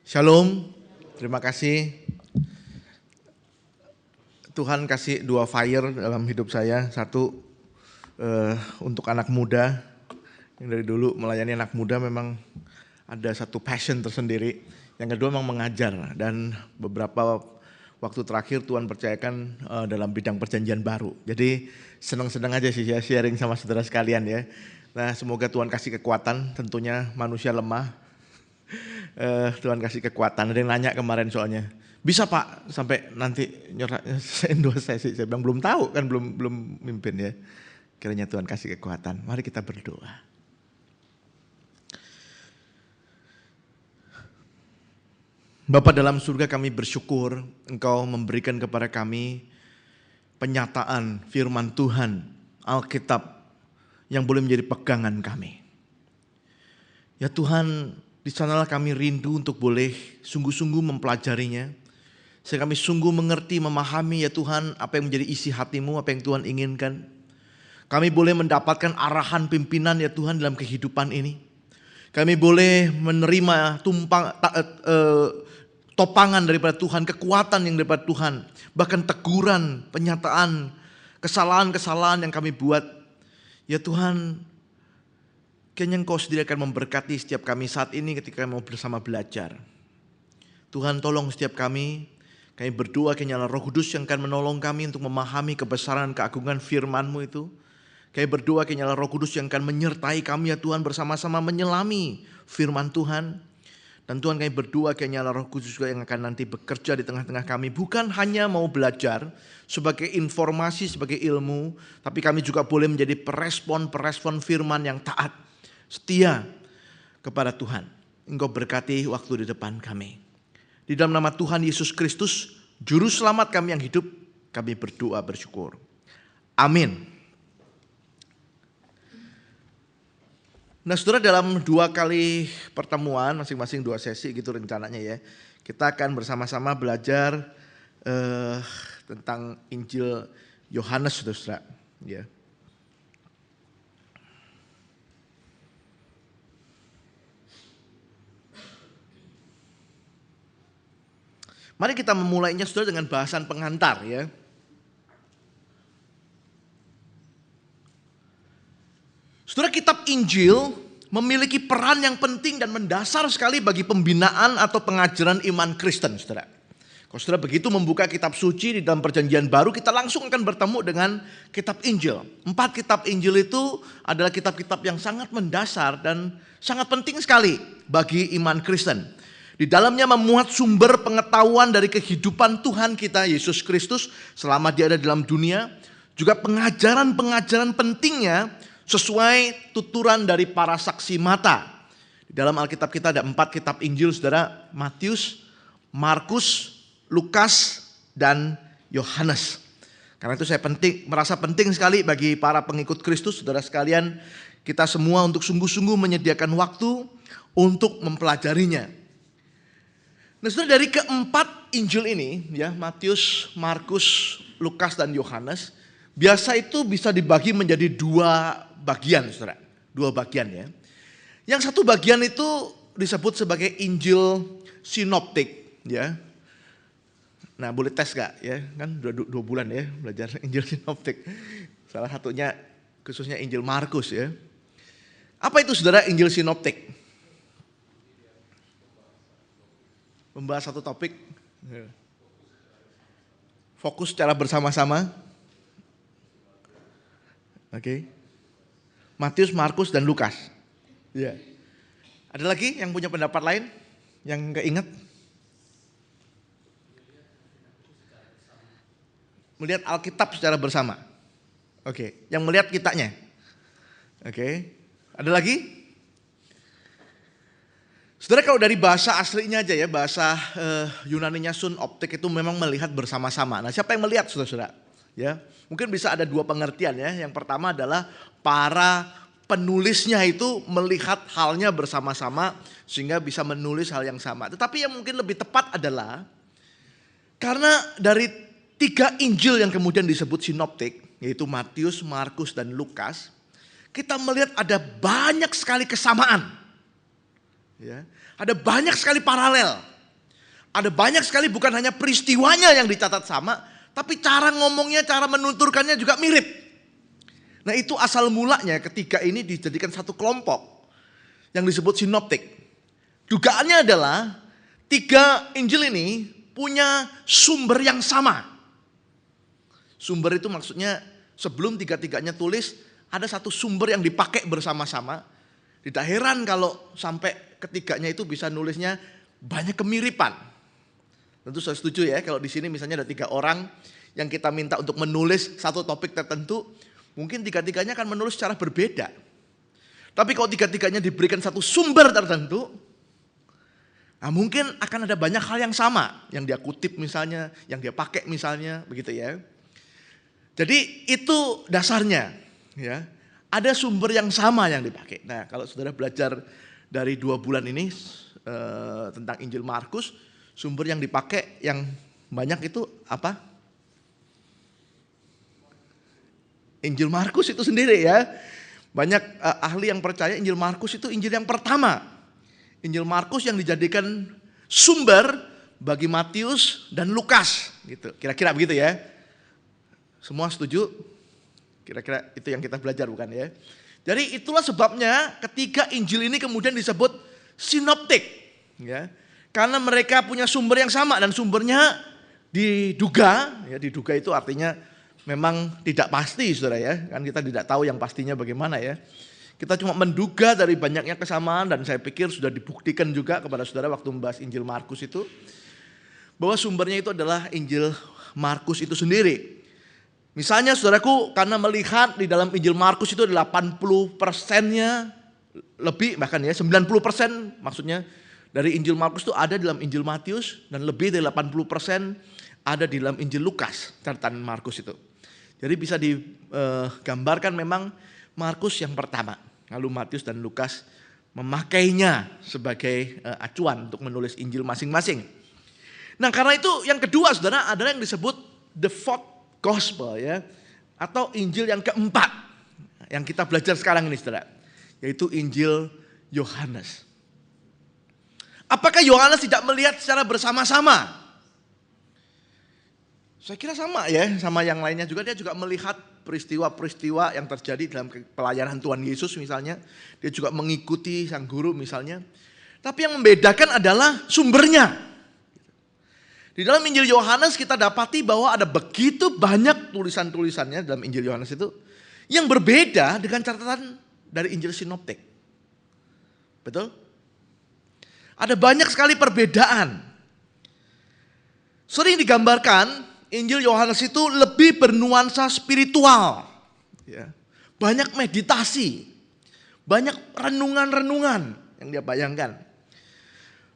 Shalom, terima kasih. Tuhan kasih 2 fire dalam hidup saya. Satu untuk anak muda, yang dari dulu melayani anak muda memang ada satu passion tersendiri. Yang kedua memang mengajar, dan beberapa waktu terakhir Tuhan percayakan dalam bidang perjanjian baru. Jadi senang-senang aja sih ya sharing sama saudara sekalian ya. Nah, semoga Tuhan kasih kekuatan, tentunya manusia lemah. Tuhan kasih kekuatan. Ada yang nanya kemarin soalnya, bisa Pak sampai nanti nyerahin 2 sesi? Saya bilang belum tahu kan, belum mimpin ya. Kiranya Tuhan kasih kekuatan. Mari kita berdoa. Bapa dalam surga, kami bersyukur Engkau memberikan kepada kami penyataan firman Tuhan, Alkitab, yang boleh menjadi pegangan kami. Ya Tuhan, di sanalah kami rindu untuk boleh sungguh-sungguh mempelajarinya. Sehingga kami sungguh mengerti, memahami ya Tuhan apa yang menjadi isi hatimu, apa yang Tuhan inginkan. Kami boleh mendapatkan arahan pimpinan ya Tuhan dalam kehidupan ini. Kami boleh menerima topangan daripada Tuhan, kekuatan yang daripada Tuhan. Bahkan teguran, penyataan, kesalahan-kesalahan yang kami buat. Ya Tuhan, kiranya Engkau sendiri akan memberkati setiap kami saat ini ketika mau bersama belajar. Tuhan, tolong setiap kami berdoa kiranya Roh Kudus yang akan menolong kami untuk memahami kebesaran keagungan firman-Mu itu. Kami berdoa kiranya Roh Kudus yang akan menyertai kami ya Tuhan, bersama-sama menyelami firman Tuhan. Dan Tuhan, kami berdoa kiranya Roh Kudus juga yang akan nanti bekerja di tengah-tengah kami. Bukan hanya mau belajar sebagai informasi, sebagai ilmu, tapi kami juga boleh menjadi perespon firman yang taat, setia kepada Tuhan. Engkau berkati waktu di depan kami. Di dalam nama Tuhan Yesus Kristus, Juru Selamat kami yang hidup, kami berdoa bersyukur. Amin. Nah saudara, dalam 2 kali pertemuan, masing-masing 2 sesi gitu rencananya ya, kita akan bersama-sama belajar tentang Injil Yohanes, saudara ya. Mari kita memulainya saudara dengan bahasan pengantar ya. Saudara, kitab Injil memiliki peran yang penting dan mendasar sekali bagi pembinaan atau pengajaran iman Kristen, saudara. Kalau saudara begitu membuka kitab suci di dalam perjanjian baru, kita langsung akan bertemu dengan kitab Injil. 4 kitab Injil itu adalah kitab-kitab yang sangat mendasar dan sangat penting sekali bagi iman Kristen. Di dalamnya memuat sumber pengetahuan dari kehidupan Tuhan kita Yesus Kristus selama Dia ada dalam dunia. Juga pengajaran-pengajaran pentingnya sesuai tuturan dari para saksi mata. Di dalam Alkitab kita ada 4 kitab Injil, saudara. Matius, Markus, Lukas, dan Yohanes. Karena itu saya merasa penting sekali bagi para pengikut Kristus, saudara sekalian, kita semua untuk sungguh-sungguh menyediakan waktu untuk mempelajarinya. Nah saudara, dari keempat Injil ini ya, Matius, Markus, Lukas, dan Yohanes, biasa itu bisa dibagi menjadi 2 bagian, saudara. 2 bagian ya. Yang satu bagian itu disebut sebagai Injil sinoptik ya. Nah boleh tes gak ya, kan 2 bulan ya belajar Injil sinoptik. Salah satunya khususnya Injil Markus ya. Apa itu saudara Injil sinoptik? Membahas satu topik, fokus secara bersama-sama. Oke. Matius, Markus, dan Lukas. Ya. Ada lagi yang punya pendapat lain? Yang gak ingat? Melihat Alkitab secara bersama. Oke. Yang melihat kitanya. Oke. Ada lagi? Saudara, kalau dari bahasa aslinya aja ya, bahasa Yunaninya sunoptik itu memang melihat bersama-sama. Nah, siapa yang melihat, saudara-saudara? Ya, mungkin bisa ada 2 pengertian ya. Yang pertama adalah para penulisnya itu melihat halnya bersama-sama sehingga bisa menulis hal yang sama. Tetapi yang mungkin lebih tepat adalah karena dari 3 Injil yang kemudian disebut sinoptik, yaitu Matius, Markus, dan Lukas, kita melihat ada banyak sekali kesamaan. Ya, ada banyak sekali paralel Ada banyak sekali bukan hanya peristiwanya yang dicatat sama, tapi cara ngomongnya, cara menuturkannya juga mirip. Nah itu asal mulanya ketika ini dijadikan satu kelompok yang disebut sinoptik. Dugaannya adalah 3 Injil ini punya sumber yang sama. Sumber itu maksudnya sebelum 3-3-nya tulis, ada satu sumber yang dipakai bersama-sama. Tidak heran kalau sampai ketiganya itu bisa nulisnya banyak kemiripan. Tentu saya setuju ya, kalau di sini misalnya ada 3 orang yang kita minta untuk menulis satu topik tertentu, mungkin 3-3-nya akan menulis secara berbeda. Tapi kalau 3-3-nya diberikan satu sumber tertentu, nah mungkin akan ada banyak hal yang sama, yang dia kutip misalnya, yang dia pakai misalnya, begitu ya. Jadi itu dasarnya, ya. Ada sumber yang sama yang dipakai. Nah, kalau saudara belajar dari 2 bulan ini tentang Injil Markus, sumber yang dipakai yang banyak itu apa? Injil Markus itu sendiri ya. Banyak ahli yang percaya Injil Markus itu Injil yang pertama. Injil Markus yang dijadikan sumber bagi Matius dan Lukas gitu. Kira-kira begitu ya. Semua setuju? Kira-kira itu yang kita belajar bukan ya? Jadi itulah sebabnya ketika Injil ini kemudian disebut sinoptik ya. Karena mereka punya sumber yang sama dan sumbernya diduga, ya diduga itu artinya memang tidak pasti saudara ya. Kan kita tidak tahu yang pastinya bagaimana ya. Kita cuma menduga dari banyaknya kesamaan dan saya pikir sudah dibuktikan juga kepada saudara waktu membahas Injil Markus itu. Bahwa sumbernya itu adalah Injil Markus itu sendiri. Misalnya saudaraku karena melihat di dalam Injil Markus itu 80%-nya lebih bahkan ya 90% maksudnya dari Injil Markus itu ada di dalam Injil Matius dan lebih dari 80% ada di dalam Injil Lukas, catatan Markus itu. Jadi bisa digambarkan memang Markus yang pertama, lalu Matius dan Lukas memakainya sebagai acuan untuk menulis Injil masing-masing. Nah karena itu yang kedua saudara adalah yang disebut the fourth gospel ya, atau Injil yang keempat yang kita belajar sekarang ini saudara, yaitu Injil Yohanes. Apakah Yohanes tidak melihat secara bersama-sama? Saya kira sama ya, sama yang lainnya juga. Dia juga melihat peristiwa-peristiwa yang terjadi dalam pelayanan Tuhan Yesus misalnya. Dia juga mengikuti sang guru misalnya. Tapi yang membedakan adalah sumbernya. Di dalam Injil Yohanes kita dapati bahwa ada begitu banyak tulisan-tulisannya dalam Injil Yohanes itu yang berbeda dengan catatan dari Injil Sinoptik. Betul? Ada banyak sekali perbedaan. Sering digambarkan Injil Yohanes itu lebih bernuansa spiritual. Ya. Banyak meditasi, banyak renungan-renungan yang dia bayangkan.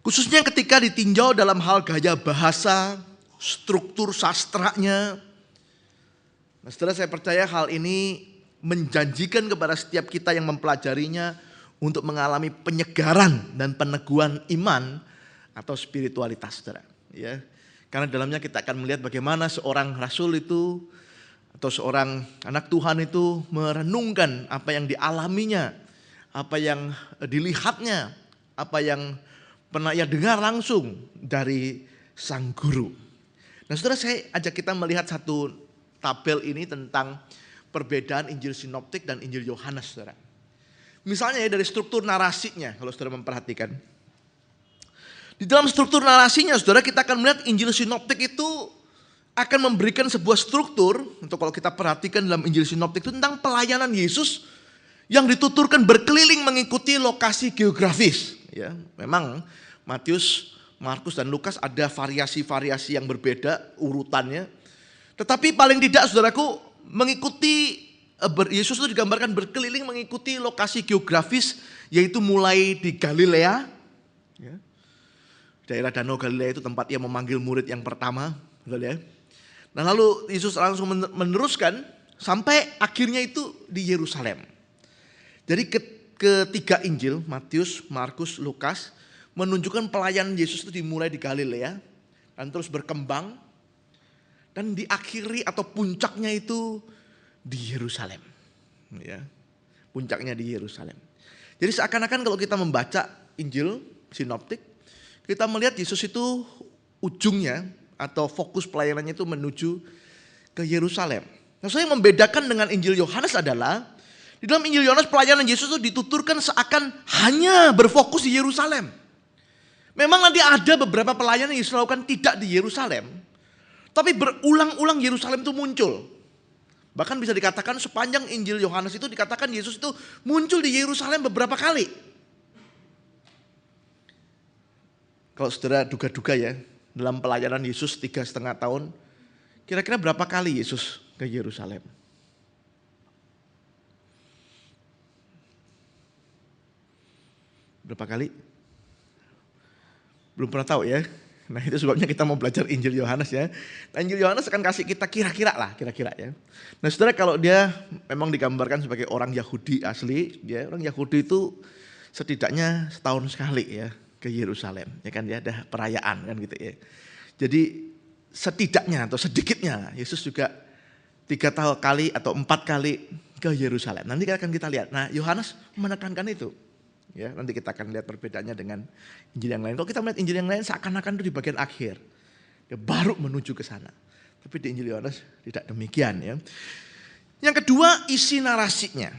Khususnya ketika ditinjau dalam hal gaya bahasa, struktur sastranya. Nah, setelah saya percaya hal ini menjanjikan kepada setiap kita yang mempelajarinya untuk mengalami penyegaran dan peneguhan iman atau spiritualitas, saudara. Ya, karena dalamnya kita akan melihat bagaimana seorang rasul itu atau seorang anak Tuhan itu merenungkan apa yang dialaminya, apa yang dilihatnya, apa yang pernah ia dengar langsung dari sang guru. Nah saudara, saya ajak kita melihat satu tabel ini tentang perbedaan Injil Sinoptik dan Injil Yohanes, saudara. Misalnya ya dari struktur narasinya, kalau saudara memperhatikan. Di dalam struktur narasinya saudara, kita akan melihat Injil Sinoptik itu akan memberikan sebuah struktur, untuk kalau kita perhatikan dalam Injil Sinoptik itu tentang pelayanan Yesus yang dituturkan berkeliling mengikuti lokasi geografis. Ya, memang Matius, Markus dan Lukas ada variasi-variasi yang berbeda urutannya. Tetapi paling tidak saudaraku mengikuti Yesus itu digambarkan berkeliling mengikuti lokasi geografis, yaitu mulai di Galilea. Ya. Daerah Danau Galilea itu tempat ia memanggil murid yang pertama. Ya. Nah lalu Yesus langsung meneruskan sampai akhirnya itu di Yerusalem. Jadi ketiga Injil, Matius, Markus, Lukas, menunjukkan pelayanan Yesus itu dimulai di Galilea dan terus berkembang dan diakhiri atau puncaknya itu di Yerusalem. Ya, puncaknya di Yerusalem. Jadi seakan-akan kalau kita membaca Injil Sinoptik, kita melihat Yesus itu ujungnya atau fokus pelayanannya itu menuju ke Yerusalem. Nah, yang membedakan dengan Injil Yohanes adalah di dalam Injil Yohanes pelayanan Yesus itu dituturkan seakan hanya berfokus di Yerusalem. Memang nanti ada beberapa pelayanan yang Yesus lakukan tidak di Yerusalem, tapi berulang-ulang Yerusalem itu muncul. Bahkan bisa dikatakan sepanjang Injil Yohanes itu dikatakan Yesus itu muncul di Yerusalem beberapa kali. Kalau saudara duga-duga ya, dalam pelayanan Yesus 3,5 tahun, kira-kira berapa kali Yesus ke Yerusalem? Berapa kali? Belum pernah tahu ya. Nah, itu sebabnya kita mau belajar Injil Yohanes ya. Nah, Injil Yohanes akan kasih kita kira-kira ya. Nah, saudara, kalau dia memang digambarkan sebagai orang Yahudi asli, ya, orang Yahudi itu setidaknya setahun sekali ya ke Yerusalem, ya kan, ya ada perayaan kan gitu ya. Jadi setidaknya atau sedikitnya Yesus juga 3 kali atau 4 kali ke Yerusalem. Nanti akan kita lihat. Nah, Yohanes menekankan itu. Ya, nanti kita akan lihat perbedaannya dengan Injil yang lain. Kalau kita melihat Injil yang lain seakan-akan itu di bagian akhir. Dia baru menuju ke sana. Tapi di Injil Yohanes tidak demikian ya. Yang kedua, isi narasinya.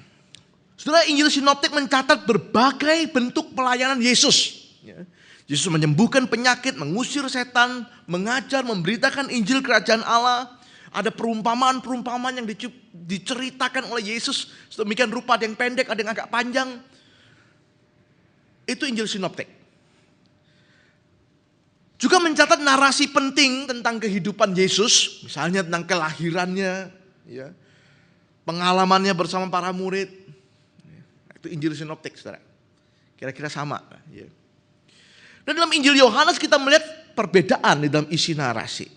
Saudara, Injil Sinoptik mencatat berbagai bentuk pelayanan Yesus. Ya. Yesus menyembuhkan penyakit, mengusir setan, mengajar, memberitakan Injil Kerajaan Allah. Ada perumpamaan-perumpamaan yang diceritakan oleh Yesus. Sedemikian rupa, ada yang pendek, ada yang agak panjang. Itu Injil Sinoptik. Juga mencatat narasi penting tentang kehidupan Yesus. Misalnya tentang kelahirannya, ya, pengalamannya bersama para murid. Itu Injil Sinoptik, saudara. Kira-kira sama. Ya. Dan dalam Injil Yohanes kita melihat perbedaan di dalam isi narasi.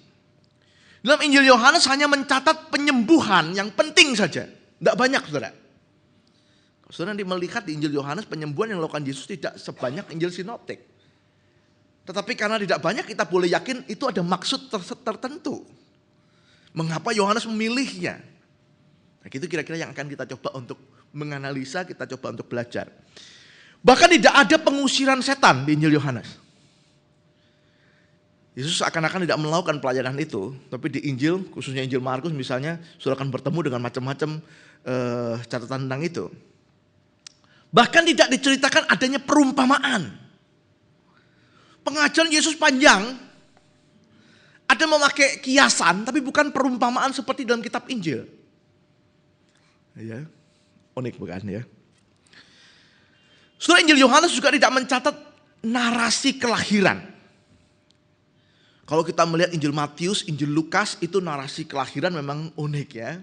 Dalam Injil Yohanes hanya mencatat penyembuhan yang penting saja. Tidak banyak, saudara. Saudara nanti melihat di Injil Yohanes penyembuhan yang dilakukan Yesus tidak sebanyak Injil Sinoptik. Tetapi karena tidak banyak kita boleh yakin itu ada maksud tertentu. Mengapa Yohanes memilihnya? Nah, itu kira-kira yang akan kita coba untuk menganalisa, kita coba untuk belajar. Bahkan tidak ada pengusiran setan di Injil Yohanes. Yesus seakan-akan tidak melakukan pelayanan itu. Tapi di Injil, khususnya Injil Markus misalnya, sudah akan bertemu dengan macam-macam catatan tentang itu. Bahkan tidak diceritakan adanya perumpamaan. Pengajaran Yesus panjang. Ada memakai kiasan, tapi bukan perumpamaan seperti dalam kitab Injil. Ya, unik bukan ya? Saudara, Injil Yohanes juga tidak mencatat narasi kelahiran. Kalau kita melihat Injil Matius, Injil Lukas itu narasi kelahiran memang unik ya.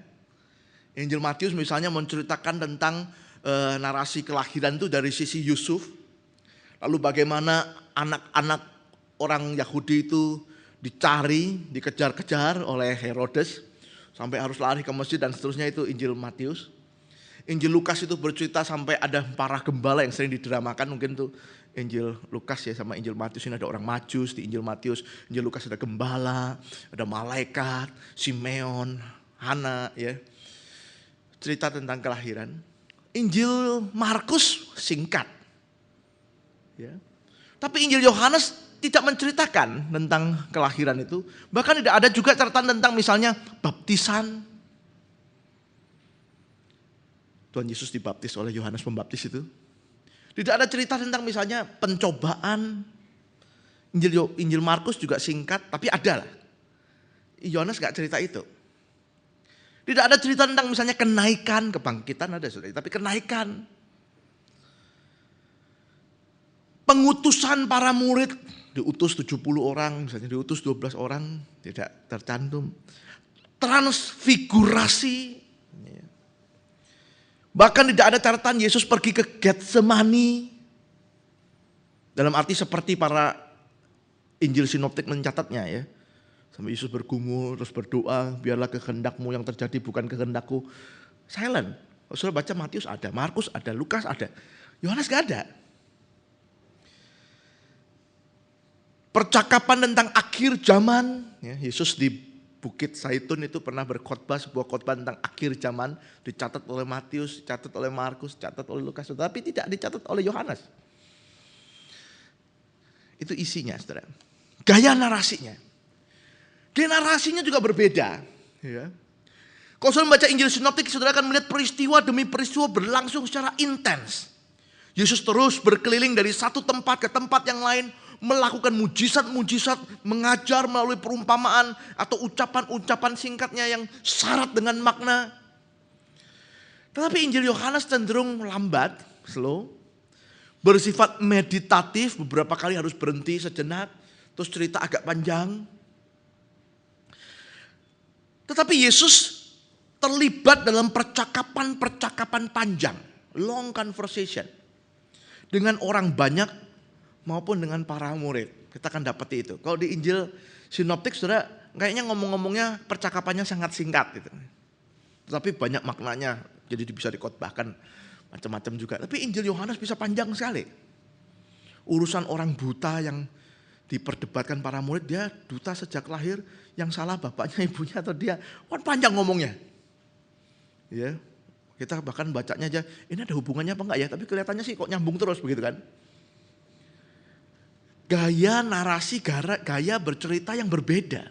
Injil Matius misalnya menceritakan tentang narasi kelahiran itu dari sisi Yusuf. Lalu bagaimana anak-anak orang Yahudi itu dicari, dikejar-kejar oleh Herodes. Sampai harus lari ke masjid dan seterusnya, itu Injil Matius. Injil Lukas itu bercerita sampai ada para gembala yang sering didramakan. Mungkin tuh Injil Lukas ya sama Injil Matius ini ada orang Majus. Di Injil Matius, Injil Lukas ada gembala, ada malaikat, Simeon, Hana ya. Cerita tentang kelahiran. Injil Markus singkat. Ya. Tapi Injil Yohanes tidak menceritakan tentang kelahiran itu. Bahkan tidak ada juga catatan tentang misalnya baptisan. Tuhan Yesus dibaptis oleh Yohanes Pembaptis itu. Tidak ada cerita tentang misalnya pencobaan. Injil Markus juga singkat, tapi ada lah. Yohanes gak cerita itu. Tidak ada cerita tentang misalnya kenaikan, kebangkitan ada saudara, tapi kenaikan. Pengutusan para murid, diutus 70 orang, misalnya diutus 12 orang, tidak tercantum. Transfigurasi. Bahkan tidak ada catatan Yesus pergi ke Getsemani. Dalam arti seperti para Injil Sinoptik mencatatnya ya. Sampai Yesus bergumul, terus berdoa, biarlah kehendakmu yang terjadi bukan kehendakku. Silent. Kalau sudah baca Matius ada, Markus ada, Lukas ada. Yohanes gak ada. Percakapan tentang akhir zaman. Ya, Yesus di Bukit Zaitun itu pernah berkhotbah, sebuah khotbah tentang akhir zaman. Dicatat oleh Matius, dicatat oleh Markus, dicatat oleh Lukas. Tapi tidak dicatat oleh Yohanes. Itu isinya saudara. gaya narasinya. Gaya narasinya juga berbeda. Ya. Kalau saudara membaca Injil Sinoptik, saudara akan melihat peristiwa demi peristiwa berlangsung secara intens. Yesus terus berkeliling dari satu tempat ke tempat yang lain, melakukan mujizat-mujizat, mengajar melalui perumpamaan atau ucapan-ucapan singkatnya yang syarat dengan makna. Tetapi Injil Yohanes cenderung lambat, slow, bersifat meditatif, beberapa kali harus berhenti sejenak, terus cerita agak panjang. Tetapi Yesus terlibat dalam percakapan-percakapan panjang, long conversation, dengan orang banyak maupun dengan para murid. Kita akan dapat itu. Kalau di Injil Sinoptik, saudara, kayaknya ngomong-ngomongnya percakapannya sangat singkat gitu. Tetapi banyak maknanya, jadi bisa dikhotbahkan macam-macam juga. Tapi Injil Yohanes bisa panjang sekali. Urusan orang buta yang diperdebatkan para murid, dia duta sejak lahir, yang salah bapaknya, ibunya atau dia. Kan panjang ngomongnya. Ya, kita bahkan bacanya aja, ini ada hubungannya apa enggak ya? Tapi kelihatannya sih kok nyambung terus begitu kan. Gaya narasi, gaya bercerita yang berbeda.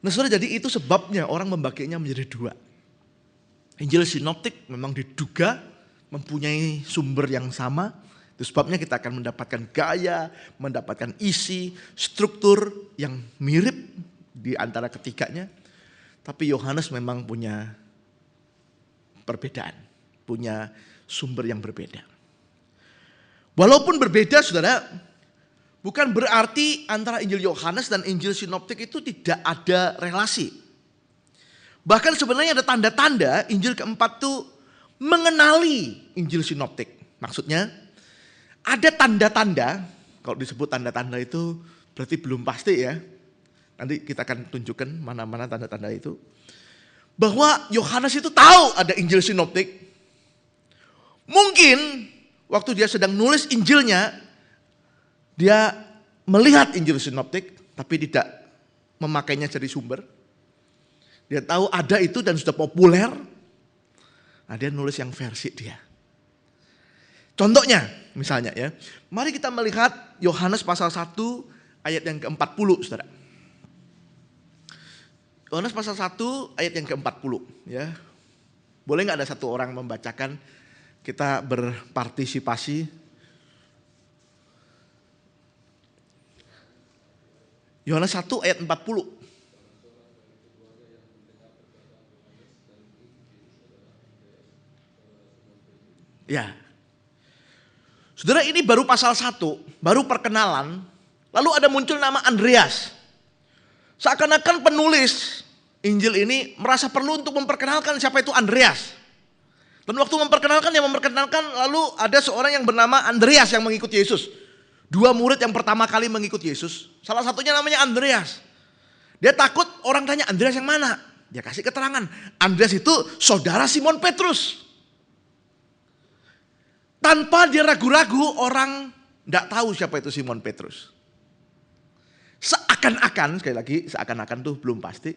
Nah saudara, jadi itu sebabnya orang membaginya menjadi dua. Injil Sinoptik memang diduga mempunyai sumber yang sama. Itu sebabnya kita akan mendapatkan gaya, mendapatkan isi, struktur yang mirip di antara ketiganya. Tapi Yohanes memang punya perbedaan, punya sumber yang berbeda. Walaupun berbeda saudara, bukan berarti antara Injil Yohanes dan Injil Sinoptik itu tidak ada relasi. Bahkan sebenarnya ada tanda-tanda Injil keempat itu mengenali Injil Sinoptik. Maksudnya ada tanda-tanda, kalau disebut tanda-tanda itu berarti belum pasti ya. Nanti kita akan tunjukkan mana-mana tanda-tanda itu. Bahwa Yohanes itu tahu ada Injil Sinoptik. Mungkin waktu dia sedang nulis Injilnya, dia melihat Injil Sinoptik, tapi tidak memakainya jadi sumber. Dia tahu ada itu dan sudah populer. Nah dia nulis yang versi dia. Contohnya misalnya ya, mari kita melihat Yohanes pasal 1 ayat yang ke-40 saudara. Yohanes pasal 1 ayat yang ke-40 ya. Boleh gak ada satu orang membacakan, kita berpartisipasi. Yohanes 1 ayat 40. Ya. Saudara, ini baru pasal 1, baru perkenalan, lalu ada muncul nama Andreas. Seakan-akan penulis Injil ini merasa perlu untuk memperkenalkan siapa itu Andreas. Dan waktu memperkenalkan, lalu ada seorang yang bernama Andreas yang mengikuti Yesus. Dua murid yang pertama kali mengikuti Yesus, salah satunya namanya Andreas. Dia takut orang tanya, Andreas yang mana? Dia kasih keterangan, Andreas itu saudara Simon Petrus. Tanpa dia ragu-ragu, orang tidak tahu siapa itu Simon Petrus. Seakan-akan, sekali lagi seakan-akan tuh belum pasti.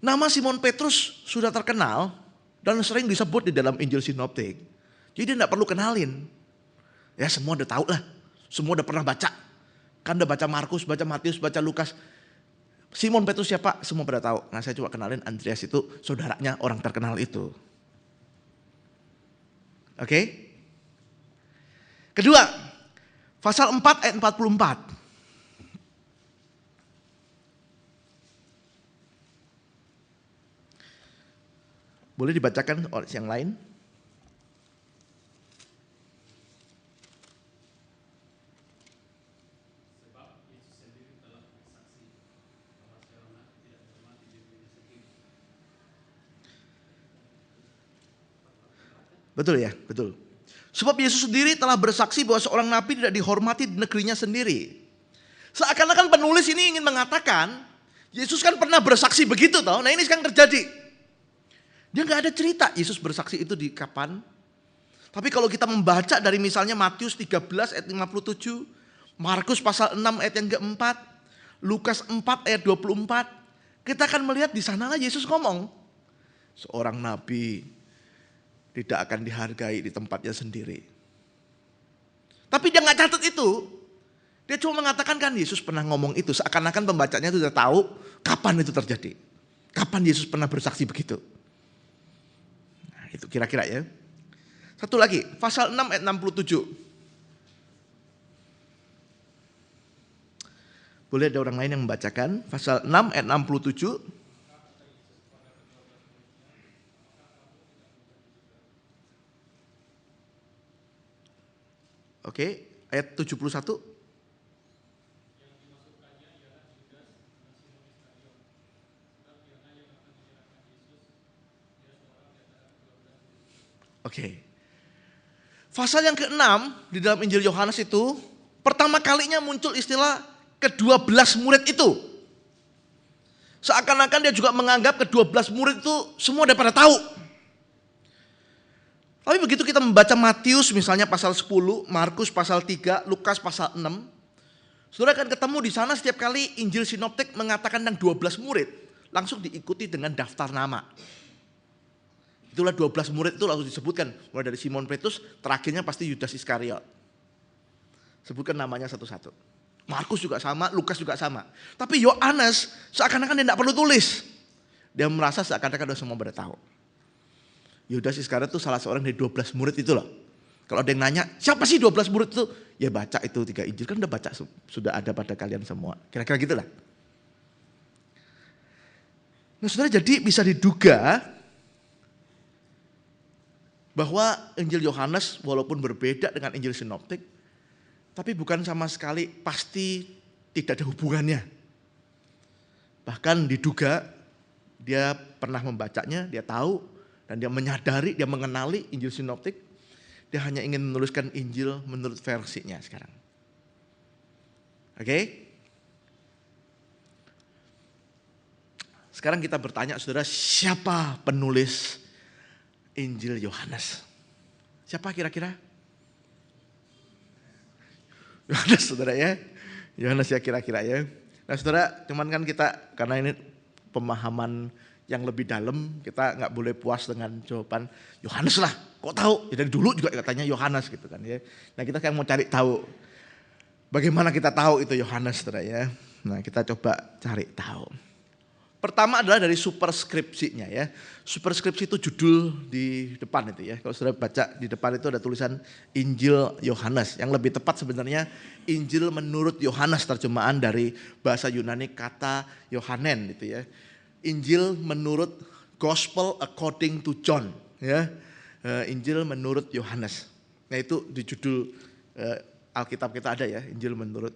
Nama Simon Petrus sudah terkenal dan sering disebut di dalam Injil Sinoptik. Jadi dia tidak perlu kenalin. Ya semua udah tahu lah, semua udah pernah baca. Kan udah baca Markus, baca Matius, baca Lukas. Simon Petrus siapa? Semua pada tahu. Nah saya coba kenalin, Andreas itu saudaranya orang terkenal itu. Oke? Kedua, pasal 4 ayat 44. Boleh dibacakan oleh yang lain? Betul ya, betul. Sebab Yesus sendiri telah bersaksi bahwa seorang nabi tidak dihormati di negerinya sendiri. Seakan-akan penulis ini ingin mengatakan, Yesus kan pernah bersaksi begitu toh. Nah ini sekarang terjadi. Dia nggak ada cerita Yesus bersaksi itu di kapan. Tapi kalau kita membaca dari misalnya Matius 13 ayat 57, Markus pasal 6 ayat yang keempat, Lukas 4 ayat 24, kita akan melihat di sanalah Yesus ngomong, seorang nabi tidak akan dihargai di tempatnya sendiri. Tapi dia nggak catat itu. Dia cuma mengatakan kan Yesus pernah ngomong itu, seakan-akan pembacanya itu sudah tahu kapan itu terjadi. Kapan Yesus pernah bersaksi begitu. Nah, itu kira-kira ya. Satu lagi, pasal 6 ayat 67. Boleh ada orang lain yang membacakan? Pasal 6 ayat 67. Oke, ayat 71. Oke. Pasal yang ke-6 di dalam Injil Yohanes itu pertama kalinya muncul istilah ke-12 murid itu. Seakan-akan dia juga menganggap ke-12 murid itu semua udah pada tahu. Tapi begitu kita membaca Matius misalnya pasal 10, Markus pasal 3, Lukas pasal 6, saudara akan ketemu di sana setiap kali Injil Sinoptik mengatakan tentang 12 murid, langsung diikuti dengan daftar nama. Itulah 12 murid itu langsung disebutkan. Mulai dari Simon Petrus, terakhirnya pasti Yudas Iskariot. Sebutkan namanya satu-satu. Markus juga sama, Lukas juga sama. Tapi Yohanes seakan-akan dia tidak perlu tulis. Dia merasa seakan-akan semua pada tahu. Yudas Iskariot itu salah seorang dari 12 murid itu loh. Kalau ada yang nanya, siapa sih 12 murid itu? Ya baca itu 3 Injil, kan udah baca, sudah ada pada kalian semua. Kira-kira gitulah. Nah saudara, jadi bisa diduga bahwa Injil Yohanes walaupun berbeda dengan Injil Sinoptik, tapi bukan sama sekali pasti tidak ada hubungannya. Bahkan diduga dia pernah membacanya, dia tahu, dan dia menyadari, dia mengenali Injil Sinoptik. Dia hanya ingin menuliskan Injil menurut versinya sekarang. Oke? Sekarang kita bertanya saudara, siapa penulis Injil Yohanes? Siapa kira-kira? Yohanes saudara ya. Yohanes ya kira-kira ya. Nah saudara, cuman kan kita karena ini pemahaman yang lebih dalam, kita nggak boleh puas dengan jawaban Yohanes lah. Kok tahu? Ya dari dulu juga katanya Yohanes gitu kan ya. Nah kita kan mau cari tahu bagaimana kita tahu itu Yohanes saudara ya. Nah kita coba cari tahu. Pertama adalah dari superskripsinya ya. Superskripsi itu judul di depan itu ya. Kalau saudara baca di depan itu ada tulisan Injil Yohanes. Yang lebih tepat sebenarnya Injil menurut Yohanes, terjemahan dari bahasa Yunani kata Yohanen gitu ya. Injil menurut Gospel according to John ya. Injil menurut Yohanes. Nah itu di judul Alkitab kita ada ya, Injil menurut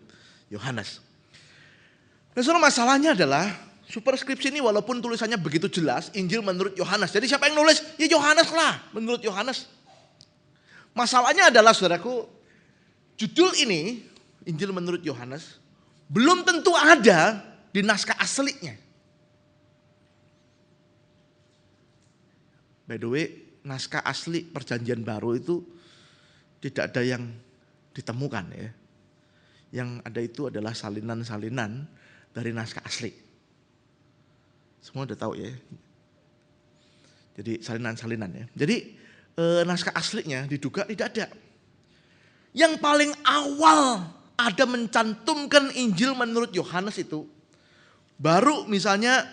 Yohanes. Nah saudara, masalahnya adalah superskripsi ini walaupun tulisannya begitu jelas, Injil menurut Yohanes. Jadi siapa yang nulis? Ya Yohanes lah, menurut Yohanes. Masalahnya adalah saudaraku, judul ini, Injil menurut Yohanes, belum tentu ada di naskah aslinya. By the way, naskah asli Perjanjian Baru itu tidak ada yang ditemukan ya. Yang ada itu adalah salinan-salinan dari naskah asli. Semua udah tahu ya. Jadi salinan-salinan ya. Jadi naskah aslinya diduga tidak ada. Yang paling awal ada mencantumkan Injil menurut Yohanes itu baru misalnya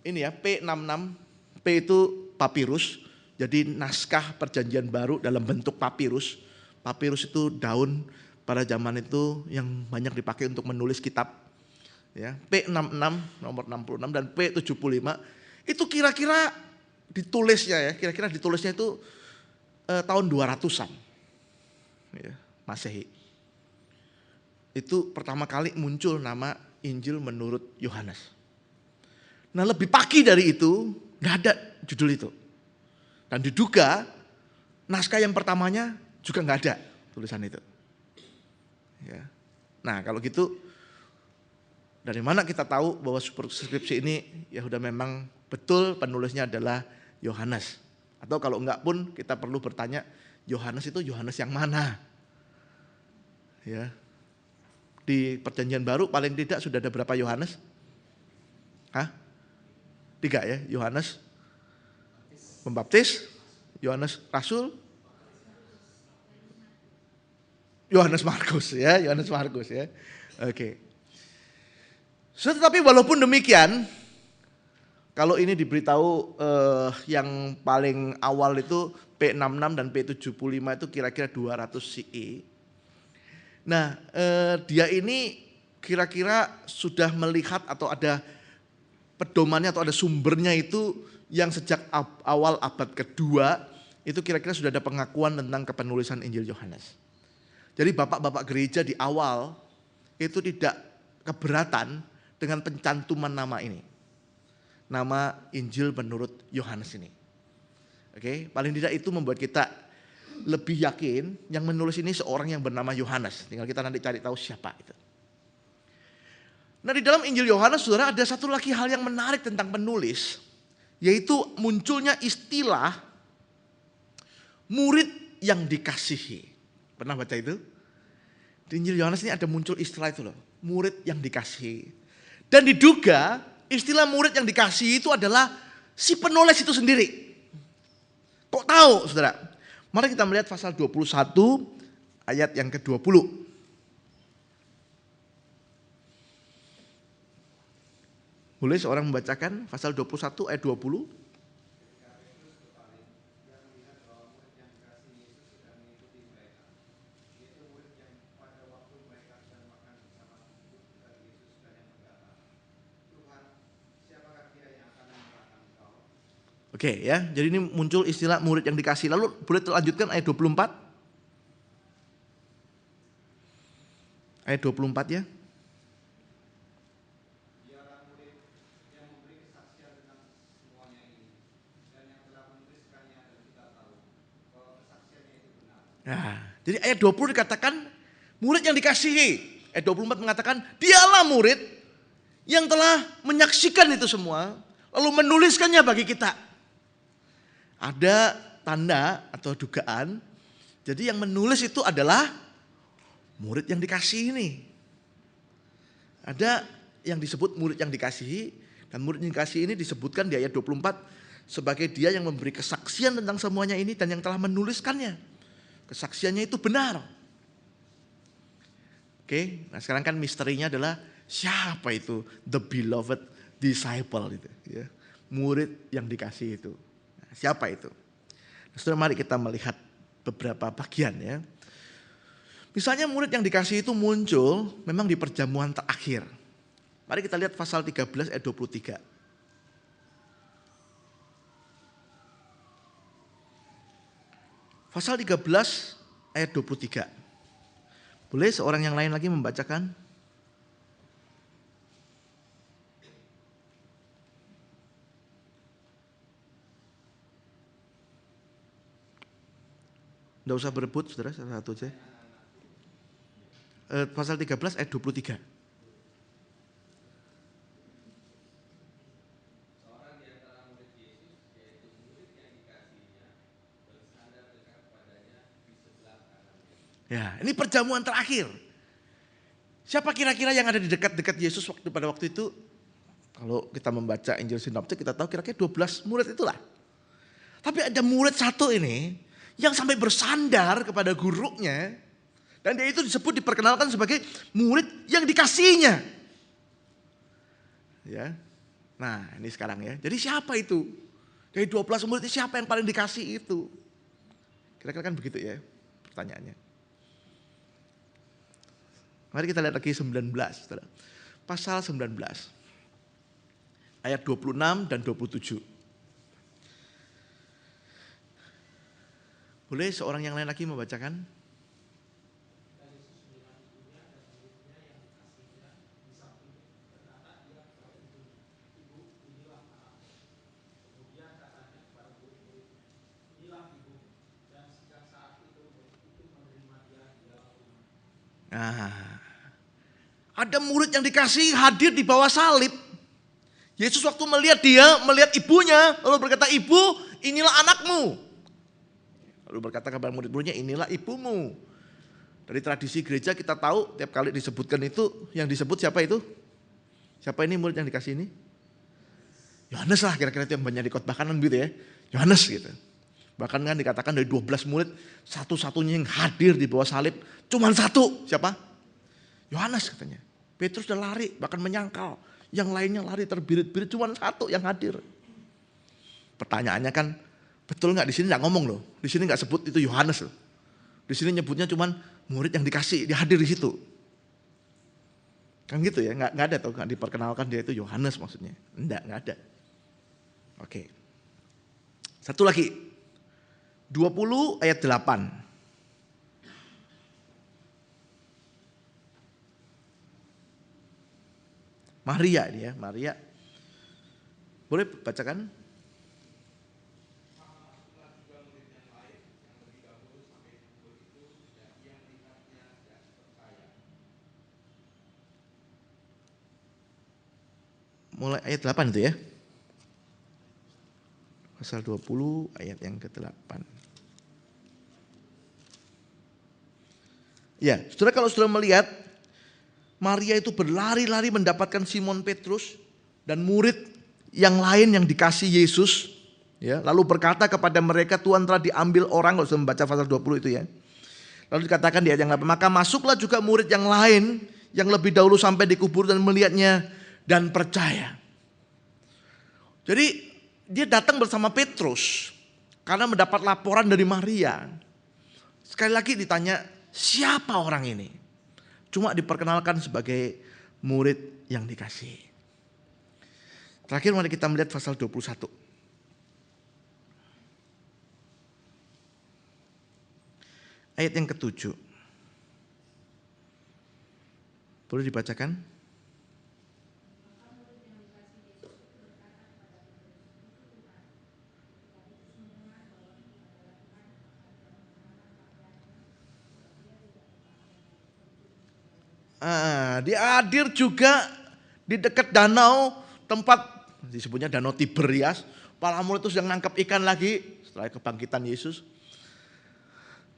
ini ya P66. P itu papirus. Jadi naskah Perjanjian Baru dalam bentuk papirus. Papirus itu daun pada zaman itu yang banyak dipakai untuk menulis kitab. Ya, P66 nomor 66 dan P75 itu kira-kira ditulisnya ya, kira-kira ditulisnya itu tahun 200-an ya, Masehi. Itu pertama kali muncul nama Injil menurut Yohanes. Nah lebih pagi dari itu nggak ada judul itu. Dan diduga naskah yang pertamanya juga nggak ada tulisan itu. Ya. Nah kalau gitu dari mana kita tahu bahwa superskripsi ini ya udah memang betul penulisnya adalah Yohanes? Atau kalau enggak pun kita perlu bertanya, Yohanes itu Yohanes yang mana? Ya. Di Perjanjian Baru paling tidak sudah ada berapa Yohanes? 3 ya, Yohanes Pembaptis, Yohanes Rasul, Yohanes Markus ya, Yohanes Markus ya. Oke. Tetapi walaupun demikian, kalau ini diberitahu yang paling awal itu P66 dan P75 itu kira-kira 200 CE. Nah, dia ini kira-kira sudah melihat atau ada pedomannya atau ada sumbernya itu yang sejak awal abad kedua itu kira-kira sudah ada pengakuan tentang kepenulisan Injil Yohanes. Jadi bapak-bapak gereja di awal itu tidak keberatan dengan pencantuman nama ini. Nama Injil menurut Yohanes ini. Oke, paling tidak itu membuat kita lebih yakin yang menulis ini seorang yang bernama Yohanes. Tinggal kita nanti cari tahu siapa itu. Nah, di dalam Injil Yohanes, saudara, ada satu lagi hal yang menarik tentang penulis, yaitu munculnya istilah murid yang dikasihi. Pernah baca itu? Di Injil Yohanes ini ada muncul istilah itu loh, murid yang dikasihi. Dan diduga istilah murid yang dikasihi itu adalah si penulis itu sendiri. Kok tahu, saudara? Mari kita melihat pasal 21 ayat yang ke-20. Boleh seorang membacakan pasal 21 ayat 20? Oke ya, jadi ini muncul istilah murid yang dikasih. Lalu boleh lanjutkan ayat 24? Ayat 24 ya. Nah, jadi ayat 20 dikatakan murid yang dikasihi. Ayat 24 mengatakan dialah murid yang telah menyaksikan itu semua lalu menuliskannya bagi kita. Ada tanda atau dugaan. Jadi yang menulis itu adalah murid yang dikasihi ini. Ada yang disebut murid yang dikasihi. Dan murid yang dikasihi ini disebutkan di ayat 24 sebagai dia yang memberi kesaksian tentang semuanya ini dan yang telah menuliskannya. Kesaksiannya itu benar. Oke, nah sekarang kan misterinya adalah siapa itu the beloved disciple itu, ya. Murid yang dikasihi itu. Nah, siapa itu? Nah, saudara, mari kita melihat beberapa bagian ya. Misalnya murid yang dikasihi itu muncul memang di perjamuan terakhir. Mari kita lihat pasal 13 ayat 23. Pasal 13 ayat 23. Boleh seorang yang lain lagi membacakan? Tidak usah berebut, saudara, satu aja. Pasal 13 ayat 23. Ya, ini perjamuan terakhir. Siapa kira-kira yang ada di dekat-dekat Yesus pada waktu itu? Kalau kita membaca Injil Sinoptik kita tahu kira-kira 12 murid itulah. Tapi ada murid satu ini yang sampai bersandar kepada gurunya. Dan dia itu diperkenalkan sebagai murid yang dikasihinya. Ya. Nah, ini sekarang ya. Jadi siapa itu? Dari 12 murid itu siapa yang paling dikasih itu? Kira-kira kan begitu ya pertanyaannya. Mari kita lihat lagi 19. Pasal 19. Ayat 26 dan 27. Boleh seorang yang lain lagi membacakan? Nah, ada murid yang dikasih hadir di bawah salib. Yesus waktu melihat ibunya, lalu berkata, "Ibu, inilah anakmu." Lalu berkata kepada murid-muridnya, "Inilah ibumu." Dari tradisi gereja kita tahu tiap kali disebutkan itu, yang disebut siapa itu? Siapa ini murid yang dikasih ini? Yohanes lah, kira-kira itu yang banyak dikhotbahkan gitu ya. Yohanes gitu. Bahkan kan dikatakan dari 12 murid, satu-satunya yang hadir di bawah salib cuman satu. Siapa? Yohanes katanya. Petrus udah lari, bahkan menyangkal. Yang lainnya lari terbirit-birit, cuman satu yang hadir. Pertanyaannya kan, betul nggak? Di sini nggak ngomong loh. Di sini nggak sebut itu Yohanes loh. Di sini nyebutnya cuman murid yang dikasih, dia hadir di situ. Kan gitu ya, nggak ada tuh, nggak diperkenalkan dia itu Yohanes maksudnya. Nggak ada. Oke. Satu lagi. 20 ayat 8. Maria dia, Maria. Boleh bacakan? Mulai ayat 8 itu ya. Pasal 20 ayat yang ke-8. Ya, saudara, kalau saudara melihat Maria itu berlari-lari mendapatkan Simon Petrus dan murid yang lain yang dikasih Yesus, ya, lalu berkata kepada mereka, Tuhan telah diambil orang. Kalau sudah membaca pasal 20 itu ya. Lalu dikatakan di ayat yang 8, maka masuklah juga murid yang lain yang lebih dahulu sampai dikubur dan melihatnya dan percaya. Jadi dia datang bersama Petrus karena mendapat laporan dari Maria. Sekali lagi ditanya, siapa orang ini? Cuma diperkenalkan sebagai murid yang dikasih. Terakhir mari kita melihat pasal 21. Ayat yang ke-7. Boleh dibacakan? Dia hadir juga di dekat danau, tempat disebutnya Danau Tiberias. Para murid itu sedang nangkap ikan lagi setelah kebangkitan Yesus.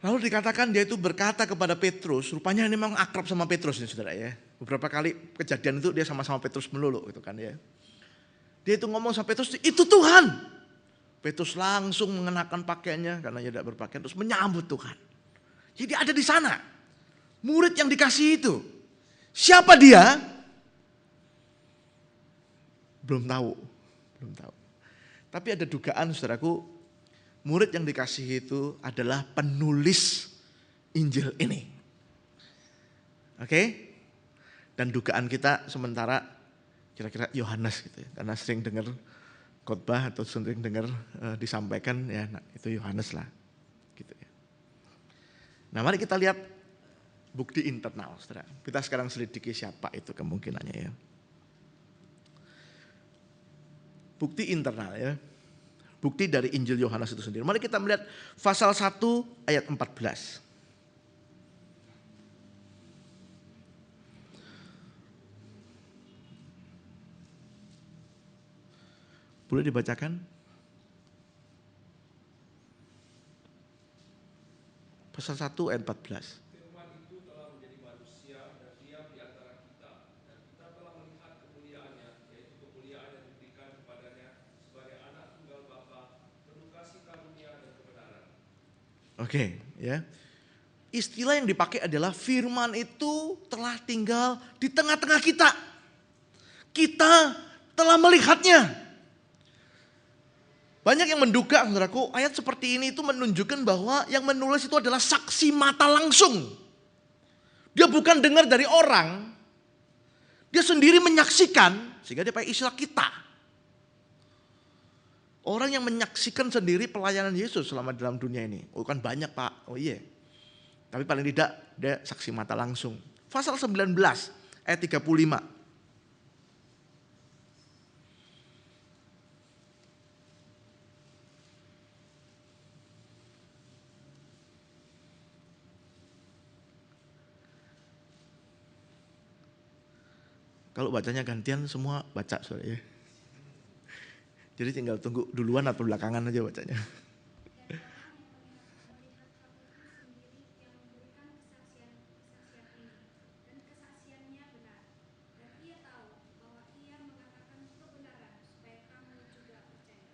Lalu dikatakan dia itu berkata kepada Petrus, rupanya ini memang akrab sama Petrus ya saudara ya. Beberapa kali kejadian itu dia sama-sama Petrus melulu gitu kan ya. Dia itu ngomong sama Petrus, itu Tuhan. Petrus langsung mengenakan pakaiannya karena dia tidak berpakaian, terus menyambut Tuhan. Jadi ada di sana murid yang dikasih itu. Siapa dia? Belum tahu. Tapi ada dugaan saudaraku, murid yang dikasih itu adalah penulis Injil ini. Oke? Dan dugaan kita sementara kira-kira Yohanes gitu ya. Karena sering dengar khotbah atau sering dengar disampaikan ya, nah, itu Yohanes lah. Gitu ya. Nah, mari kita lihat bukti internal, saudara. Kita sekarang selidiki siapa itu kemungkinannya ya. Bukti internal ya. Bukti dari Injil Yohanes itu sendiri. Mari kita melihat pasal 1 ayat 14. Boleh dibacakan? Pasal 1 ayat 14. Oke, ya. Istilah yang dipakai adalah firman itu telah tinggal di tengah-tengah kita. Kita telah melihatnya. Banyak yang menduga, saudaraku, ayat seperti ini itu menunjukkan bahwa yang menulis itu adalah saksi mata langsung. Dia bukan dengar dari orang. Dia sendiri menyaksikan, sehingga dia pakai istilah kita. Orang yang menyaksikan sendiri pelayanan Yesus selama dalam dunia ini. Oh kan banyak Pak, oh iya. Tapi paling tidak dia saksi mata langsung. Pasal 19 ayat 35. Kalau bacanya gantian semua baca saudara ya. Jadi tinggal tunggu duluan atau belakangan aja bacanya.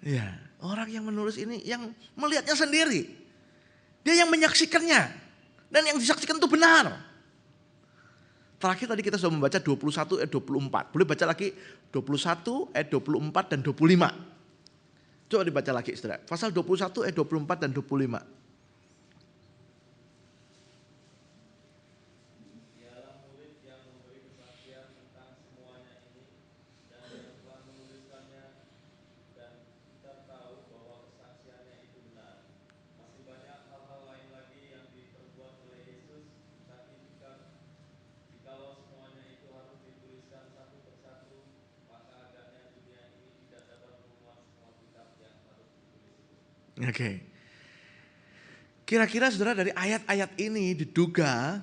Ya, Orang yang menulis ini yang melihatnya sendiri. Dia yang menyaksikannya. Dan yang disaksikan itu benar. Terakhir tadi kita sudah membaca 21 ayat 24. Boleh baca lagi 21 ayat 24 dan 25. Coba dibaca lagi saudara. Pasal 21 ayat 24 dan 25. Oke. Kira-kira saudara dari ayat-ayat ini diduga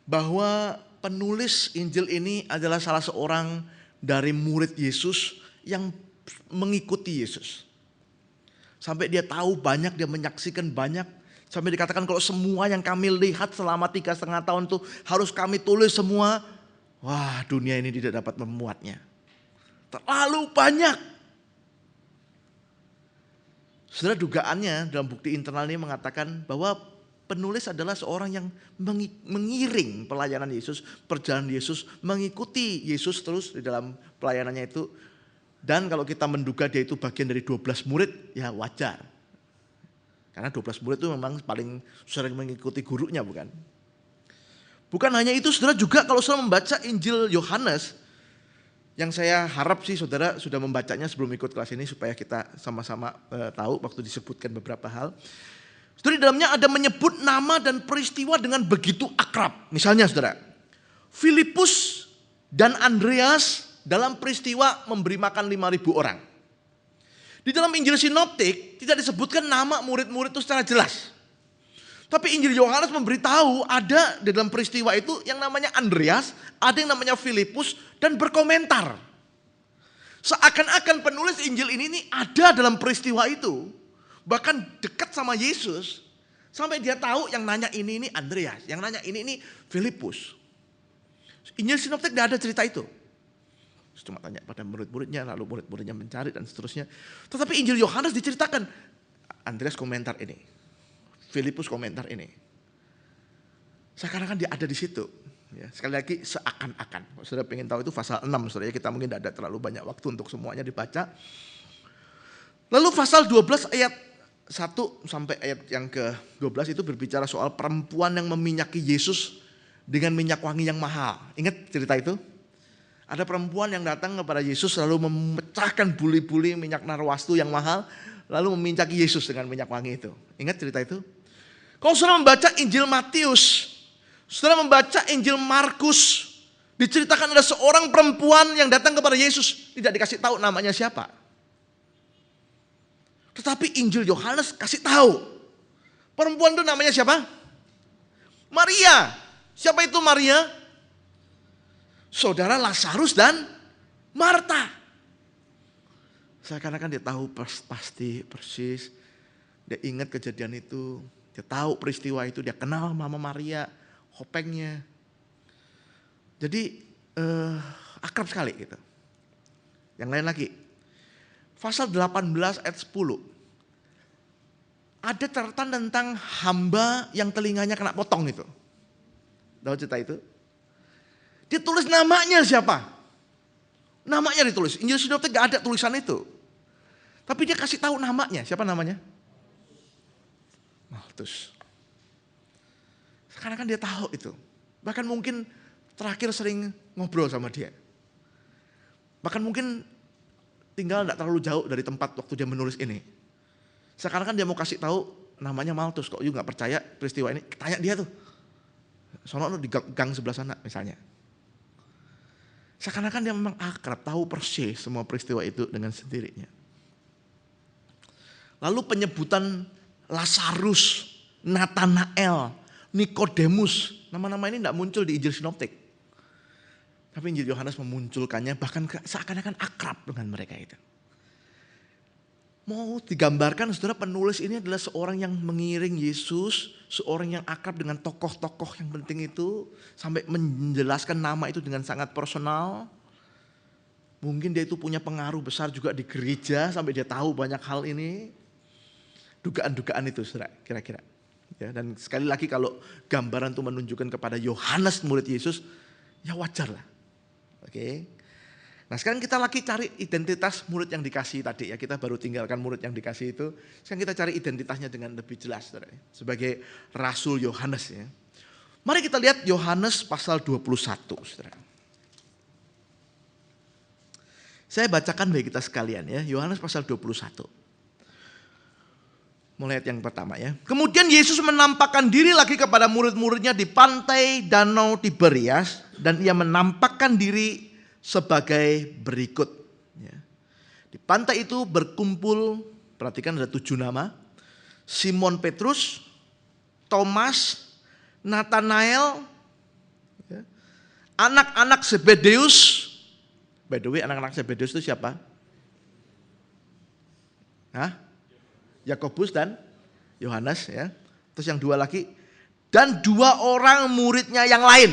bahwa penulis Injil ini adalah salah seorang dari murid Yesus yang mengikuti Yesus. Sampai dia tahu banyak, dia menyaksikan banyak. Sampai dikatakan kalau semua yang kami lihat selama 3,5 tahun itu harus kami tulis semua. Wah, dunia ini tidak dapat memuatnya. Terlalu banyak. Saudara, dugaannya dalam bukti internal ini mengatakan bahwa penulis adalah seorang yang mengiring pelayanan Yesus, perjalanan Yesus, mengikuti Yesus terus di dalam pelayanannya itu. Dan kalau kita menduga dia itu bagian dari 12 murid, ya wajar. Karena 12 murid itu memang paling sering mengikuti gurunya, bukan? Bukan hanya itu, saudara, juga kalau saudara membaca Injil Yohanes, yang saya harap sih saudara sudah membacanya sebelum ikut kelas ini supaya kita sama-sama tahu waktu disebutkan beberapa hal. Saudara, di dalamnya ada menyebut nama dan peristiwa dengan begitu akrab. Misalnya saudara, Filipus dan Andreas dalam peristiwa memberi makan 5.000 orang. Di dalam Injil Sinoptik tidak disebutkan nama murid-murid itu secara jelas. Tapi Injil Yohanes memberitahu ada di dalam peristiwa itu yang namanya Andreas, ada yang namanya Filipus dan berkomentar. Seakan-akan penulis Injil ini ada dalam peristiwa itu. Bahkan dekat sama Yesus. Sampai dia tahu yang nanya ini Andreas, yang nanya ini Filipus. Injil Sinoptik tidak ada cerita itu. Cuma tanya pada murid-muridnya, lalu murid-muridnya mencari dan seterusnya. Tetapi Injil Yohanes diceritakan, Andreas komentar ini. Filipus komentar ini. Seakan-akan dia ada di situ. Ya, sekali lagi seakan-akan. Saudara pengen tahu itu pasal 6. Saudara, kita mungkin tidak ada terlalu banyak waktu untuk semuanya dibaca. Lalu pasal 12 ayat 1 sampai ayat yang ke-12 itu berbicara soal perempuan yang meminyaki Yesus dengan minyak wangi yang mahal. Ingat cerita itu? Ada perempuan yang datang kepada Yesus lalu memecahkan buli-buli minyak narwastu yang mahal. Lalu meminyaki Yesus dengan minyak wangi itu. Ingat cerita itu? Kalau saudara membaca Injil Matius, saudara membaca Injil Markus, diceritakan ada seorang perempuan yang datang kepada Yesus. Tidak dikasih tahu namanya siapa. Tetapi Injil Yohanes kasih tahu. Perempuan itu namanya siapa? Maria. Siapa itu Maria? Saudara Lazarus dan Marta. Seakan-akan dia tahu pasti persis. Dia ingat kejadian itu. Dia tahu peristiwa itu. Dia kenal Mama Maria. Hopengnya. Jadi akrab sekali gitu. Yang lain lagi. Pasal 18 ayat 10. Ada catatan tentang hamba yang telinganya kena potong itu. Tahu cerita itu? Dia tulis namanya siapa? Namanya ditulis. Injil Sinoptik gak ada tulisan itu. Tapi dia kasih tahu namanya. Siapa namanya? Maltus. Sekarang kan dia tahu itu. Bahkan mungkin terakhir sering ngobrol sama dia. Bahkan mungkin tinggal gak terlalu jauh dari tempat waktu dia menulis ini. Sekarang kan dia mau kasih tahu namanya Maltus. Kok juga gak percaya peristiwa ini? Tanya dia tuh. Soalnya di gang sebelah sana misalnya. Seakan-akan dia memang akrab, tahu persis semua peristiwa itu dengan sendirinya. Lalu penyebutan Lazarus, Nathanael, Nikodemus, nama-nama ini tidak muncul di Injil Sinoptik. Tapi Injil Yohanes memunculkannya, bahkan seakan-akan akrab dengan mereka itu. Mau digambarkan, saudara, penulis ini adalah seorang yang mengiring Yesus, seorang yang akrab dengan tokoh-tokoh yang penting itu, sampai menjelaskan nama itu dengan sangat personal. Mungkin dia itu punya pengaruh besar juga di gereja sampai dia tahu banyak hal ini. Dugaan-dugaan itu saudara, kira-kira. Ya, dan sekali lagi kalau gambaran itu menunjukkan kepada Yohanes murid Yesus, ya wajar lah. Oke. Nah sekarang kita lagi cari identitas murid yang dikasih tadi ya. Kita baru tinggalkan murid yang dikasih itu. Sekarang kita cari identitasnya dengan lebih jelas saudara. Sebagai Rasul Yohanes ya. Mari kita lihat Yohanes pasal 21 saudara. Saya bacakan bagi kita sekalian ya. Yohanes pasal 21. Mulai ayat yang pertama ya. Kemudian Yesus menampakkan diri lagi kepada murid-muridnya di pantai Danau Tiberias. Dan ia menampakkan diri sebagai berikut. Ya. Di pantai itu berkumpul, perhatikan ada 7 nama. Simon Petrus, Thomas, Nathanael, ya. Anak-anak Zebedeus. By the way, anak-anak Zebedeus itu siapa? Hah? Yakobus dan Yohanes ya. Terus yang 2 lagi. Dan 2 orang muridnya yang lain.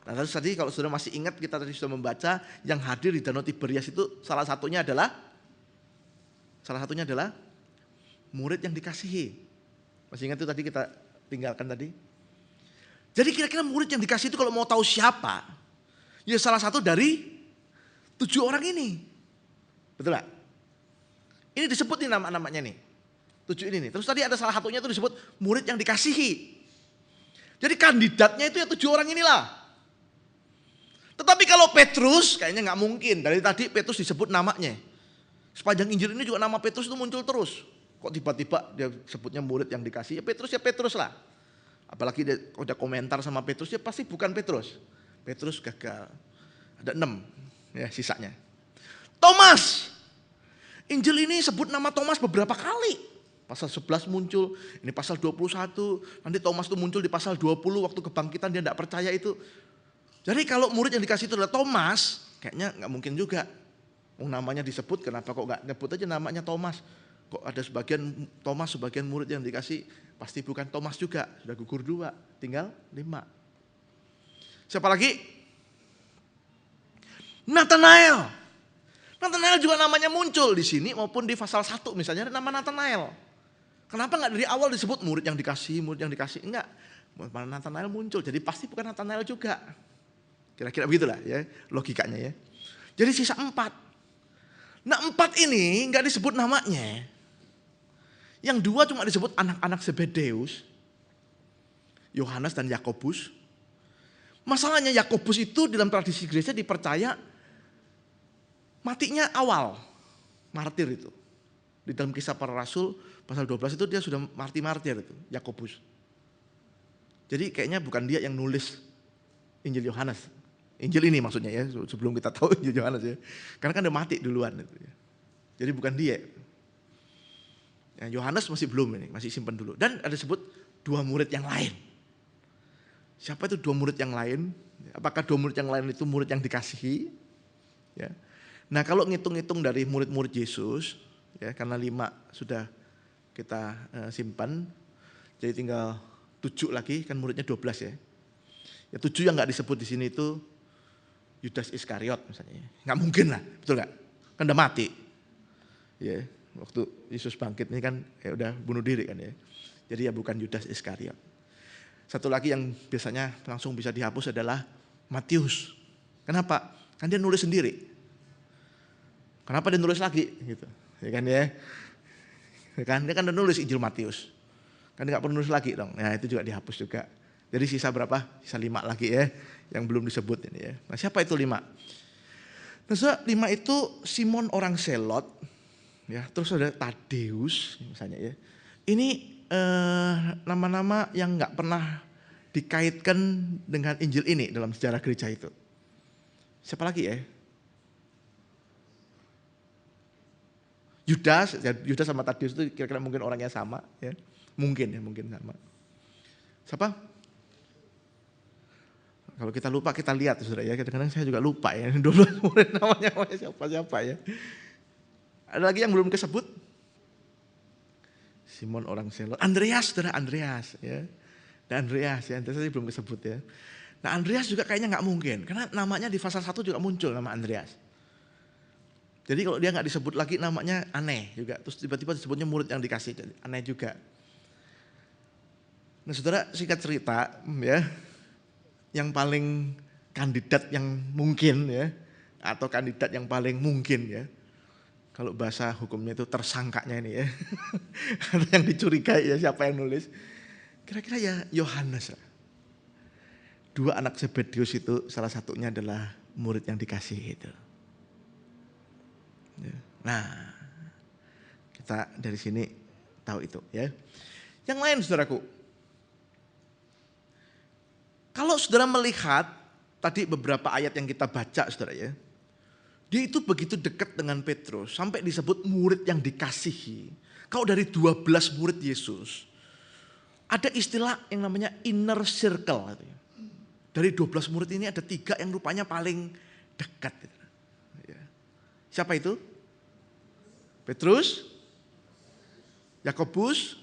Nah terus tadi kalau sudah masih ingat kita tadi sudah membaca yang hadir di Danau Tiberias itu salah satunya adalah murid yang dikasihi. Masih ingat itu tadi kita tinggalkan tadi. Jadi kira-kira murid yang dikasihi itu kalau mau tahu siapa, ya salah satu dari 7 orang ini. Betul gak? Ini disebut nih nama-namanya nih. 7 ini nih. Terus tadi ada salah satunya itu disebut murid yang dikasihi. Jadi kandidatnya itu ya 7 orang inilah. Tetapi kalau Petrus kayaknya gak mungkin. Dari tadi Petrus disebut namanya. Sepanjang Injil ini juga nama Petrus itu muncul terus. Kok tiba-tiba dia sebutnya murid yang dikasihi. Ya Petrus lah. Apalagi dia udah komentar sama Petrus ya pasti bukan Petrus. Petrus gagal. Ada 6. Ya sisanya. Thomas. Injil ini sebut nama Thomas beberapa kali. Pasal 11 muncul, ini pasal 21. Nanti Thomas itu muncul di pasal 20 waktu kebangkitan dia tidak percaya itu. Jadi kalau murid yang dikasih itu adalah Thomas, kayaknya nggak mungkin juga. Namanya disebut, kenapa kok nggak nyebut aja namanya Thomas? Kok ada sebagian Thomas, sebagian murid yang dikasih, pasti bukan Thomas juga. Sudah gugur 2, tinggal 5. Siapa lagi? Nathanael. Nathanael juga namanya muncul di sini maupun di pasal 1 misalnya ada nama Nathanael. Kenapa nggak dari awal disebut murid yang dikasih, enggak. Nathanael muncul, jadi pasti bukan Nathanael juga. Kira-kira begitulah ya logikanya ya. Jadi sisa 4. Nah 4 ini nggak disebut namanya. Yang 2 cuma disebut anak-anak Zebedeus, Yohanes dan Yakobus. Masalahnya Yakobus itu dalam tradisi gereja dipercaya matinya awal, martir itu. Di dalam Kisah Para Rasul pasal 12 itu dia sudah martir itu, Yakobus. Jadi kayaknya bukan dia yang nulis Injil Yohanes. Injil ini maksudnya ya, sebelum kita tahu Injil Yohanes ya. Karena kan dia mati duluan itu ya. Jadi bukan dia. Ya, Yohanes masih belum ini, masih simpan dulu. Dan ada sebut 2 murid yang lain. Siapa itu 2 murid yang lain? Apakah 2 murid yang lain itu murid yang dikasihi? Ya. Nah kalau ngitung-ngitung dari murid-murid Yesus, ya karena 5 sudah kita simpan, jadi tinggal 7 lagi, kan muridnya 12 ya. Ya 7 yang nggak disebut di sini itu Yudas Iskariot misalnya, nggak mungkin lah, betul nggak? Kan udah mati, ya waktu Yesus bangkit ini kan ya udah bunuh diri kan ya. Jadi ya bukan Yudas Iskariot. Satu lagi yang biasanya langsung bisa dihapus adalah Matius. Kenapa? Kan dia nulis sendiri. Kenapa dia nulis lagi gitu? Ya kan ya. Ya kan dia kan udah nulis Injil Matius. Kan dia enggak perlu nulis lagi dong. Nah, itu juga dihapus juga. Jadi sisa berapa? Sisa 5 lagi ya yang belum disebut ini ya. Nah, siapa itu 5? Nah, 5 itu Simon orang Selot ya, terus ada Tadeus misalnya ya. Ini nama-nama yang enggak pernah dikaitkan dengan Injil ini dalam sejarah gereja itu. Siapa lagi ya? Yudas sama Tadeus itu kira-kira mungkin orangnya sama ya. Mungkin sama. Siapa? Kalau kita lupa kita lihat Saudara ya. Kadang-kadang saya juga lupa ya. 12 murid namanya siapa ya. Ada lagi yang belum disebut? Simon orang Selot. Andreas ya. Dan Andreas tadi belum disebut ya. Nah Andreas juga kayaknya nggak mungkin. Karena namanya di pasal 1 juga muncul nama Andreas. Jadi kalau dia nggak disebut lagi namanya aneh juga. Terus tiba-tiba disebutnya murid yang dikasih, jadi aneh juga. Nah saudara, singkat cerita ya, yang paling kandidat yang mungkin ya, atau kandidat yang paling mungkin ya, kalau bahasa hukumnya itu tersangkanya ini ya, atau yang dicurigai ya siapa yang nulis, kira-kira ya Yohanes. Dua anak Zebedius itu salah satunya adalah murid yang dikasih itu. Nah, kita dari sini tahu itu ya. Yang lain saudaraku, kalau saudara melihat tadi beberapa ayat yang kita baca saudara ya, dia itu begitu dekat dengan Petrus sampai disebut murid yang dikasihi. Kalau dari 12 murid Yesus, ada istilah yang namanya inner circle. Dari 12 murid ini ada 3 yang rupanya paling dekat. Siapa itu? Petrus, Yakobus,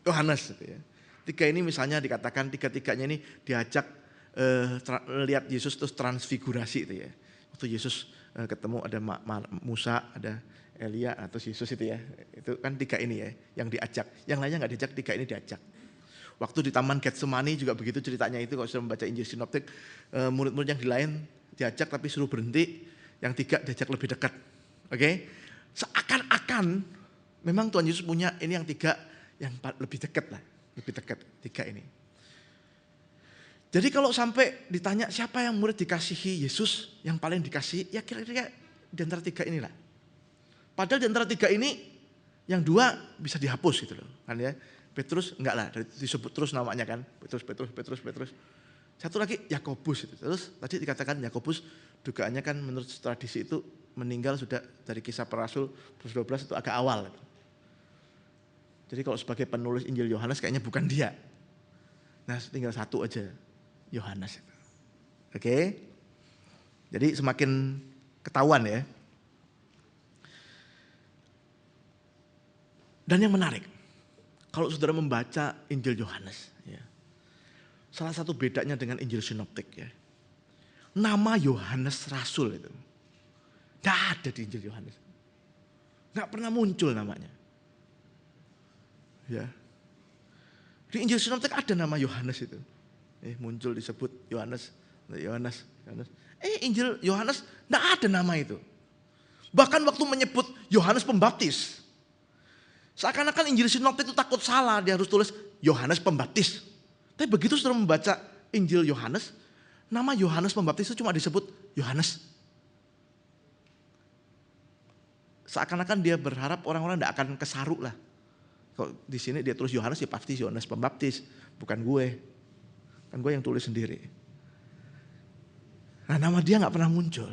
Yohanes. 3 ini misalnya dikatakan 3-3-nya ini diajak lihat Yesus terus transfigurasi itu ya. Waktu Yesus ketemu ada Musa, ada Elia atau Yesus itu ya. Itu kan 3 ini ya yang diajak. Yang lainnya nggak diajak, 3 ini diajak. Waktu di Taman Getsemani juga begitu ceritanya itu, kalau sudah membaca Injil Sinoptik, murid-murid yang di lain diajak tapi suruh berhenti, yang 3 diajak lebih dekat. Oke? Seakan-akan memang Tuhan Yesus punya ini yang 3 yang lebih dekat lah, lebih dekat 3 ini. Jadi kalau sampai ditanya siapa yang murid dikasihi Yesus, yang paling dikasihi, ya kira-kira di antara 3 inilah. Padahal di antara 3 ini yang 2 bisa dihapus gitu loh, kan ya. Petrus enggak lah, disebut terus namanya kan, Petrus. Satu lagi Yakobus itu. Terus tadi dikatakan Yakobus dugaannya kan menurut tradisi itu meninggal sudah dari Kisah Para Rasul 12 itu agak awal. Jadi kalau sebagai penulis Injil Yohanes kayaknya bukan dia. Nah tinggal 1 aja, Yohanes. Oke. Jadi semakin ketahuan ya. Dan yang menarik, kalau saudara membaca Injil Yohanes, ya, salah satu bedanya dengan Injil Sinoptik ya, nama Yohanes Rasul itu tidak ada di Injil Yohanes, nggak pernah muncul namanya. Ya, di Injil Sinoptik ada nama Yohanes itu, muncul disebut Yohanes. Injil Yohanes tidak ada nama itu. Bahkan waktu menyebut Yohanes Pembaptis, seakan-akan Injil Sinoptik itu takut salah, dia harus tulis Yohanes Pembaptis. Tapi begitu saudara membaca Injil Yohanes, nama Yohanes Pembaptis itu cuma disebut Yohanes. Seakan-akan dia berharap orang-orang tidak akan kesaru lah. Kalau di sini dia tulis Yohanes, ya pasti Yohanes Pembaptis, bukan gue. Kan gue yang tulis sendiri. Nah nama dia nggak pernah muncul.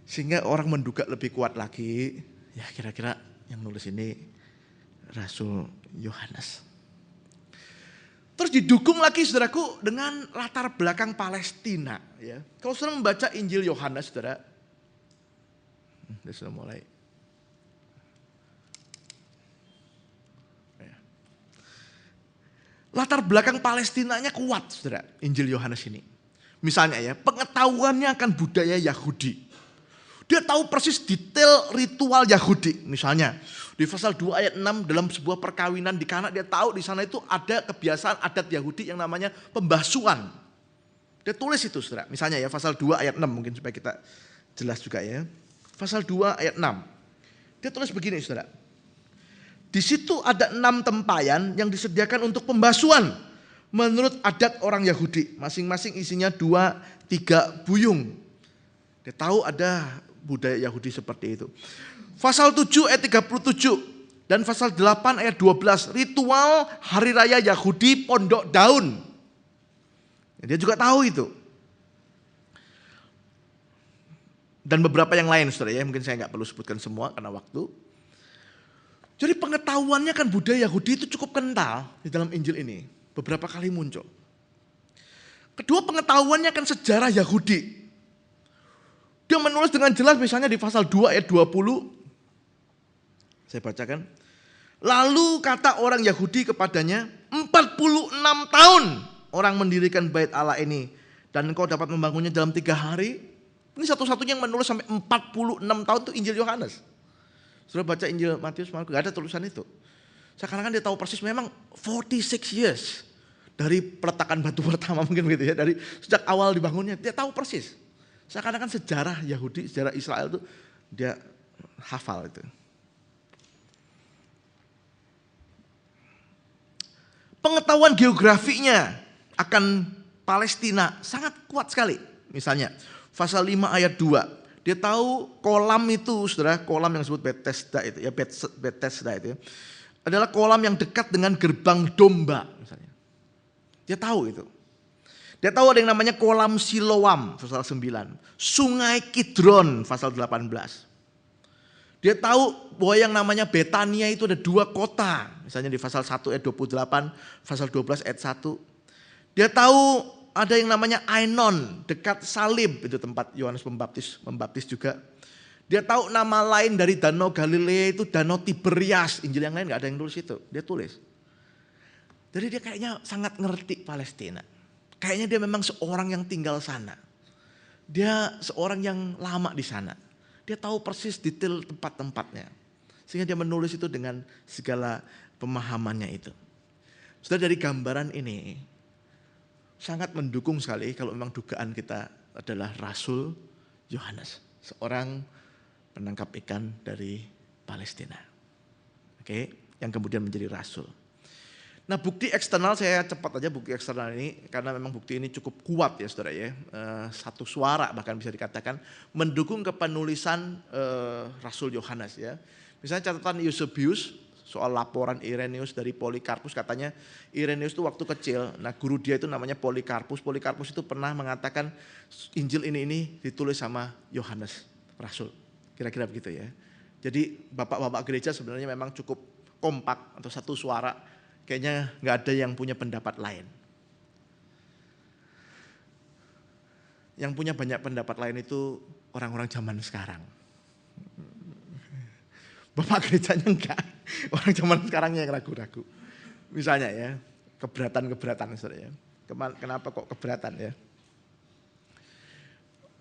Sehingga orang menduga lebih kuat lagi, ya kira-kira yang nulis ini Rasul Yohanes. Terus didukung lagi saudaraku dengan latar belakang Palestina. Ya. Kalau saudara membaca Injil Yohanes saudara, sudah mulai. Ya. Latar belakang Palestinanya kuat saudara, Injil Yohanes ini. Misalnya ya, pengetahuannya akan budaya Yahudi. Dia tahu persis detail ritual Yahudi. Misalnya di pasal 2 ayat 6 dalam sebuah perkawinan di Kana, dia tahu di sana itu ada kebiasaan adat Yahudi yang namanya pembasuhan. Dia tulis itu saudara. Misalnya ya pasal 2 ayat 6 mungkin supaya kita jelas juga ya. Pasal 2 ayat 6. Dia tulis begini saudara. Di situ ada 6 tempayan yang disediakan untuk pembasuhan menurut adat orang Yahudi. Masing-masing isinya 2-3 buyung. Dia tahu ada budaya Yahudi seperti itu. Pasal 7 ayat 37 dan pasal 8 ayat 12, ritual hari raya Yahudi Pondok Daun. Dia juga tahu itu. Dan beberapa yang lain saudara ya, mungkin saya nggak perlu sebutkan semua karena waktu. Jadi pengetahuannya kan budaya Yahudi itu cukup kental di dalam Injil ini. Beberapa kali muncul. Kedua, pengetahuannya kan sejarah Yahudi. Dia menulis dengan jelas misalnya di pasal 2 ayat 20. Saya bacakan. Lalu kata orang Yahudi kepadanya, 46 tahun orang mendirikan bait Allah ini. Dan engkau dapat membangunnya dalam 3 hari. Ini satu-satunya yang menulis sampai 46 tahun itu Injil Yohanes. Sudah baca Injil Matius, Markus, gak ada tulisan itu. Seakan-akan dia tahu persis memang 46 years. Dari peletakan batu pertama mungkin gitu ya. Dari sejak awal dibangunnya, dia tahu persis. Seakan-akan sejarah Yahudi, sejarah Israel itu dia hafal itu. Pengetahuan geografinya akan Palestina sangat kuat sekali. Misalnya, pasal 5 ayat 2. Dia tahu kolam itu, saudara, kolam yang disebut Bethesda itu, ya Bethesda itu ya, adalah kolam yang dekat dengan gerbang domba, misalnya. Dia tahu itu. Dia tahu ada yang namanya kolam Siloam, pasal 9. Sungai Kidron, pasal 18. Dia tahu bahwa yang namanya Betania itu ada 2 kota, misalnya di pasal 1 ayat 28, pasal 12 ayat 1. Dia tahu ada yang namanya Ainon, dekat Salib, itu tempat Yohanes membaptis juga. Dia tahu nama lain dari Danau Galilea itu Danau Tiberias. Injil yang lain gak ada yang tulis itu, dia tulis. Jadi dia kayaknya sangat ngerti Palestina. Kayaknya dia memang seorang yang tinggal sana. Dia seorang yang lama di sana. Dia tahu persis detail tempat-tempatnya. Sehingga dia menulis itu dengan segala pemahamannya itu. Sudah dari gambaran ini, sangat mendukung sekali kalau memang dugaan kita adalah Rasul Yohanes. Seorang penangkap ikan dari Palestina. Oke, yang kemudian menjadi Rasul. Nah, bukti eksternal, saya cepat aja bukti eksternal ini. Karena memang bukti ini cukup kuat ya saudara ya. Satu suara bahkan bisa dikatakan mendukung kepenulisan Rasul Yohanes ya. Misalnya catatan Eusebius soal laporan Irenaeus dari Polikarpus, katanya Irenaeus itu waktu kecil, nah guru dia itu namanya Polikarpus. Polikarpus itu pernah mengatakan Injil ini ditulis sama Yohanes Rasul. Kira-kira begitu ya. Jadi bapak-bapak gereja sebenarnya memang cukup kompak atau satu suara. Kayaknya nggak ada yang punya pendapat lain. Yang punya banyak pendapat lain itu orang-orang zaman sekarang. Bapak gerejanya enggak. Orang zaman sekarangnya yang ragu-ragu. Misalnya ya, keberatan saudara ya. Kenapa kok keberatan ya?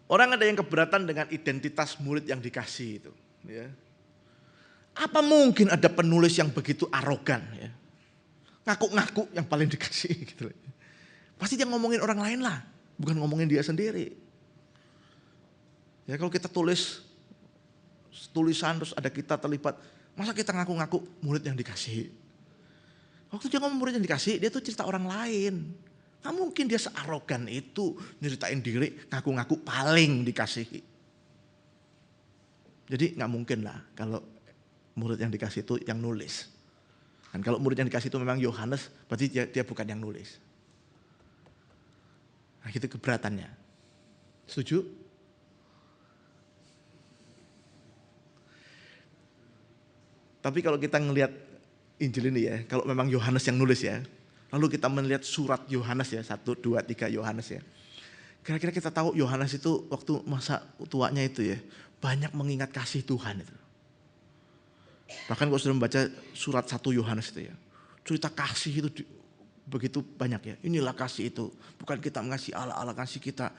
Orang ada yang keberatan dengan identitas murid yang dikasih itu. Ya. Apa mungkin ada penulis yang begitu arogan ya? Ngaku-ngaku yang paling dikasih gitu. Pasti dia ngomongin orang lain lah, bukan ngomongin dia sendiri. Ya kalau kita tulis tulisan terus ada kita terlibat, masa kita ngaku-ngaku murid yang dikasih? Waktu dia ngomong murid yang dikasih, dia tuh cerita orang lain. Nggak mungkin dia searogan itu nyeritain diri, ngaku-ngaku paling dikasihi. Jadi nggak mungkin lah kalau murid yang dikasih itu yang nulis. Dan kalau murid yang dikasih itu memang Yohanes, berarti dia bukan yang nulis. Nah gitu keberatannya. Setuju? Tapi kalau kita ngelihat Injil ini ya, kalau memang Yohanes yang nulis ya, lalu kita melihat surat Yohanes ya, 1, 2, 3 Yohanes ya. Kira-kira kita tahu Yohanes itu waktu masa tuanya itu ya, banyak mengingat kasih Tuhan itu. Bahkan kalau sudah membaca surat 1 Yohanes itu ya, cerita kasih itu begitu banyak ya. Inilah kasih itu, bukan kita mengasihi Allah, Allah kasih kita.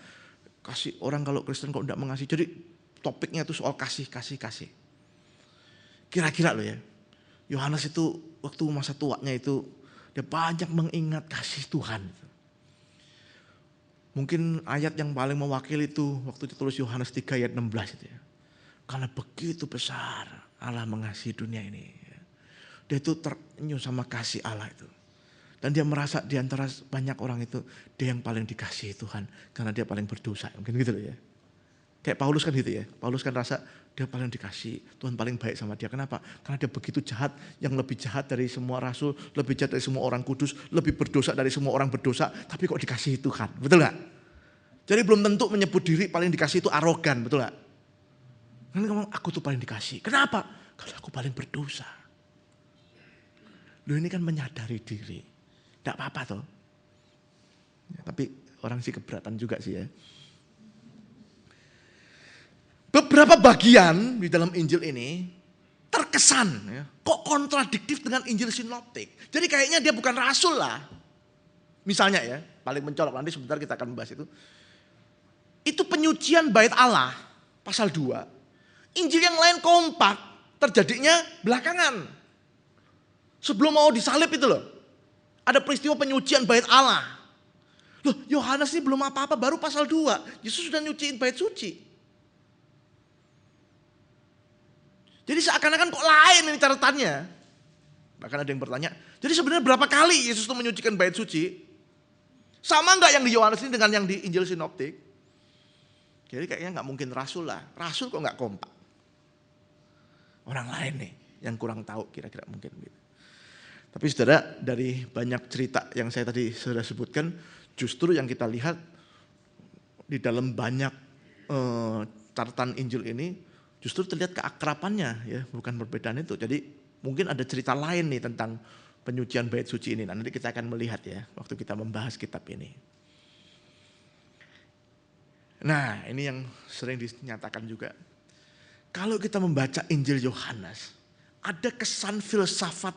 Kasih orang kalau Kristen kok tidak mengasihi. Jadi topiknya itu soal kasih. Kira-kira loh ya, Yohanes itu waktu masa tuanya itu dia banyak mengingat kasih Tuhan. Mungkin ayat yang paling mewakili itu waktu ditulis Yohanes 3 ayat 16 itu ya. Karena begitu besar Allah mengasihi dunia ini. Dia itu terenyuh sama kasih Allah itu. Dan dia merasa di antara banyak orang itu dia yang paling dikasihi Tuhan karena dia paling berdosa. Mungkin gitu loh ya. Kayak Paulus kan gitu ya. Paulus kan rasa dia paling dikasih, Tuhan paling baik sama dia. Kenapa? Karena dia begitu jahat, yang lebih jahat dari semua rasul, lebih jahat dari semua orang kudus, lebih berdosa dari semua orang berdosa, tapi kok dikasihi Tuhan. Betul gak? Jadi belum tentu menyebut diri paling dikasih itu arogan, betul gak? Kan ngomong aku tuh paling dikasih. Kenapa? Kalau aku paling berdosa. Loh ini kan menyadari diri. Tidak apa-apa toh. Ya, tapi orang sih keberatan juga sih ya. Beberapa bagian di dalam Injil ini terkesan ya, kok kontradiktif dengan Injil sinoptik. Jadi kayaknya dia bukan rasul lah. Misalnya ya, paling mencolok nanti sebentar kita akan membahas itu. itu penyucian bait Allah, pasal 2. Injil yang lain kompak, terjadinya belakangan. Sebelum mau disalib itu loh. Ada peristiwa penyucian bait Allah. Loh, Yohanes ini belum apa-apa, baru pasal 2. Yesus sudah nyuciin bait suci. Jadi seakan-akan kok lain ini catatannya. Bahkan ada yang bertanya, jadi sebenarnya berapa kali Yesus itu menyucikan bait suci? Sama nggak yang di Yohanes ini dengan yang di Injil Sinoptik? Jadi kayaknya nggak mungkin rasul lah. Rasul kok nggak kompak? Orang lain nih yang kurang tahu kira-kira mungkin gitu. Tapi saudara, dari banyak cerita yang saya tadi sudah sebutkan, justru yang kita lihat di dalam banyak catatan Injil ini justru terlihat keakrabannya, ya, bukan perbedaan itu. Jadi mungkin ada cerita lain nih tentang penyucian bait suci ini. Nanti kita akan melihat ya waktu kita membahas kitab ini. Nah, ini yang sering dinyatakan juga. Kalau kita membaca Injil Yohanes, ada kesan filsafat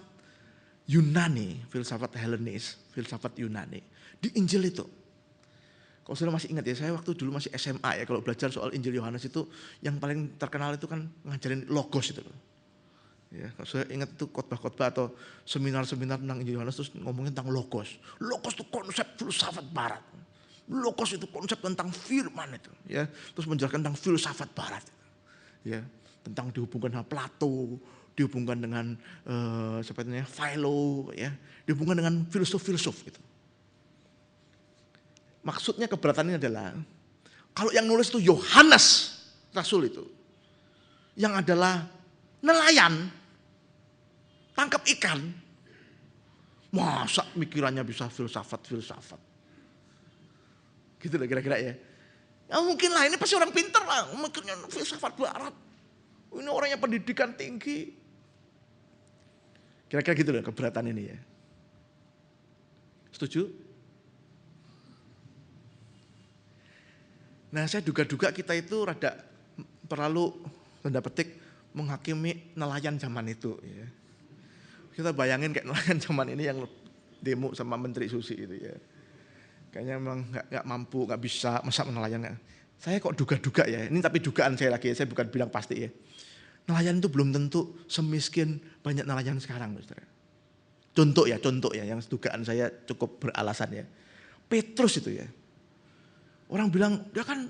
Yunani, filsafat Helenis, filsafat Yunani di Injil itu. Kalau saudara masih ingat ya, saya waktu dulu masih SMA ya, kalau belajar soal Injil Yohanes itu yang paling terkenal itu kan ngajarin logos itu loh. Ya, kalau saya ingat itu khotbah-khotbah atau seminar-seminar tentang Injil Yohanes terus ngomongin tentang logos. Logos itu konsep filsafat barat. Logos itu konsep tentang firman itu, ya. Terus menjelaskan tentang filsafat barat. Ya, tentang dihubungkan dengan Plato, dihubungkan dengan sepertinya Philo, ya, dihubungkan dengan filsuf-filsuf gitu. Maksudnya keberatan ini adalah kalau yang nulis itu Yohanes Rasul itu, yang adalah nelayan, tangkap ikan, masa mikirannya bisa filsafat-filsafat, gitu lah kira-kira ya. Ya mungkin lah, ini pasti orang pintar lah, mikirnya filsafat barat. Ini orangnya pendidikan tinggi. Kira-kira gitu loh keberatan ini ya. Setuju? Nah, saya duga-duga kita itu rada terlalu tanda petik menghakimi nelayan zaman itu. Ya. Kita bayangin kayak nelayan zaman ini yang demo sama Menteri Susi itu ya. Kayaknya memang nggak mampu, nggak bisa masak nelayan. Saya kok duga-duga ya. Ini tapi dugaan saya lagi. Saya bukan bilang pasti ya. Nelayan itu belum tentu semiskin banyak nelayan sekarang, saudara. Contoh ya, yang dugaan saya cukup beralasan ya. Petrus itu ya. Orang bilang, dia kan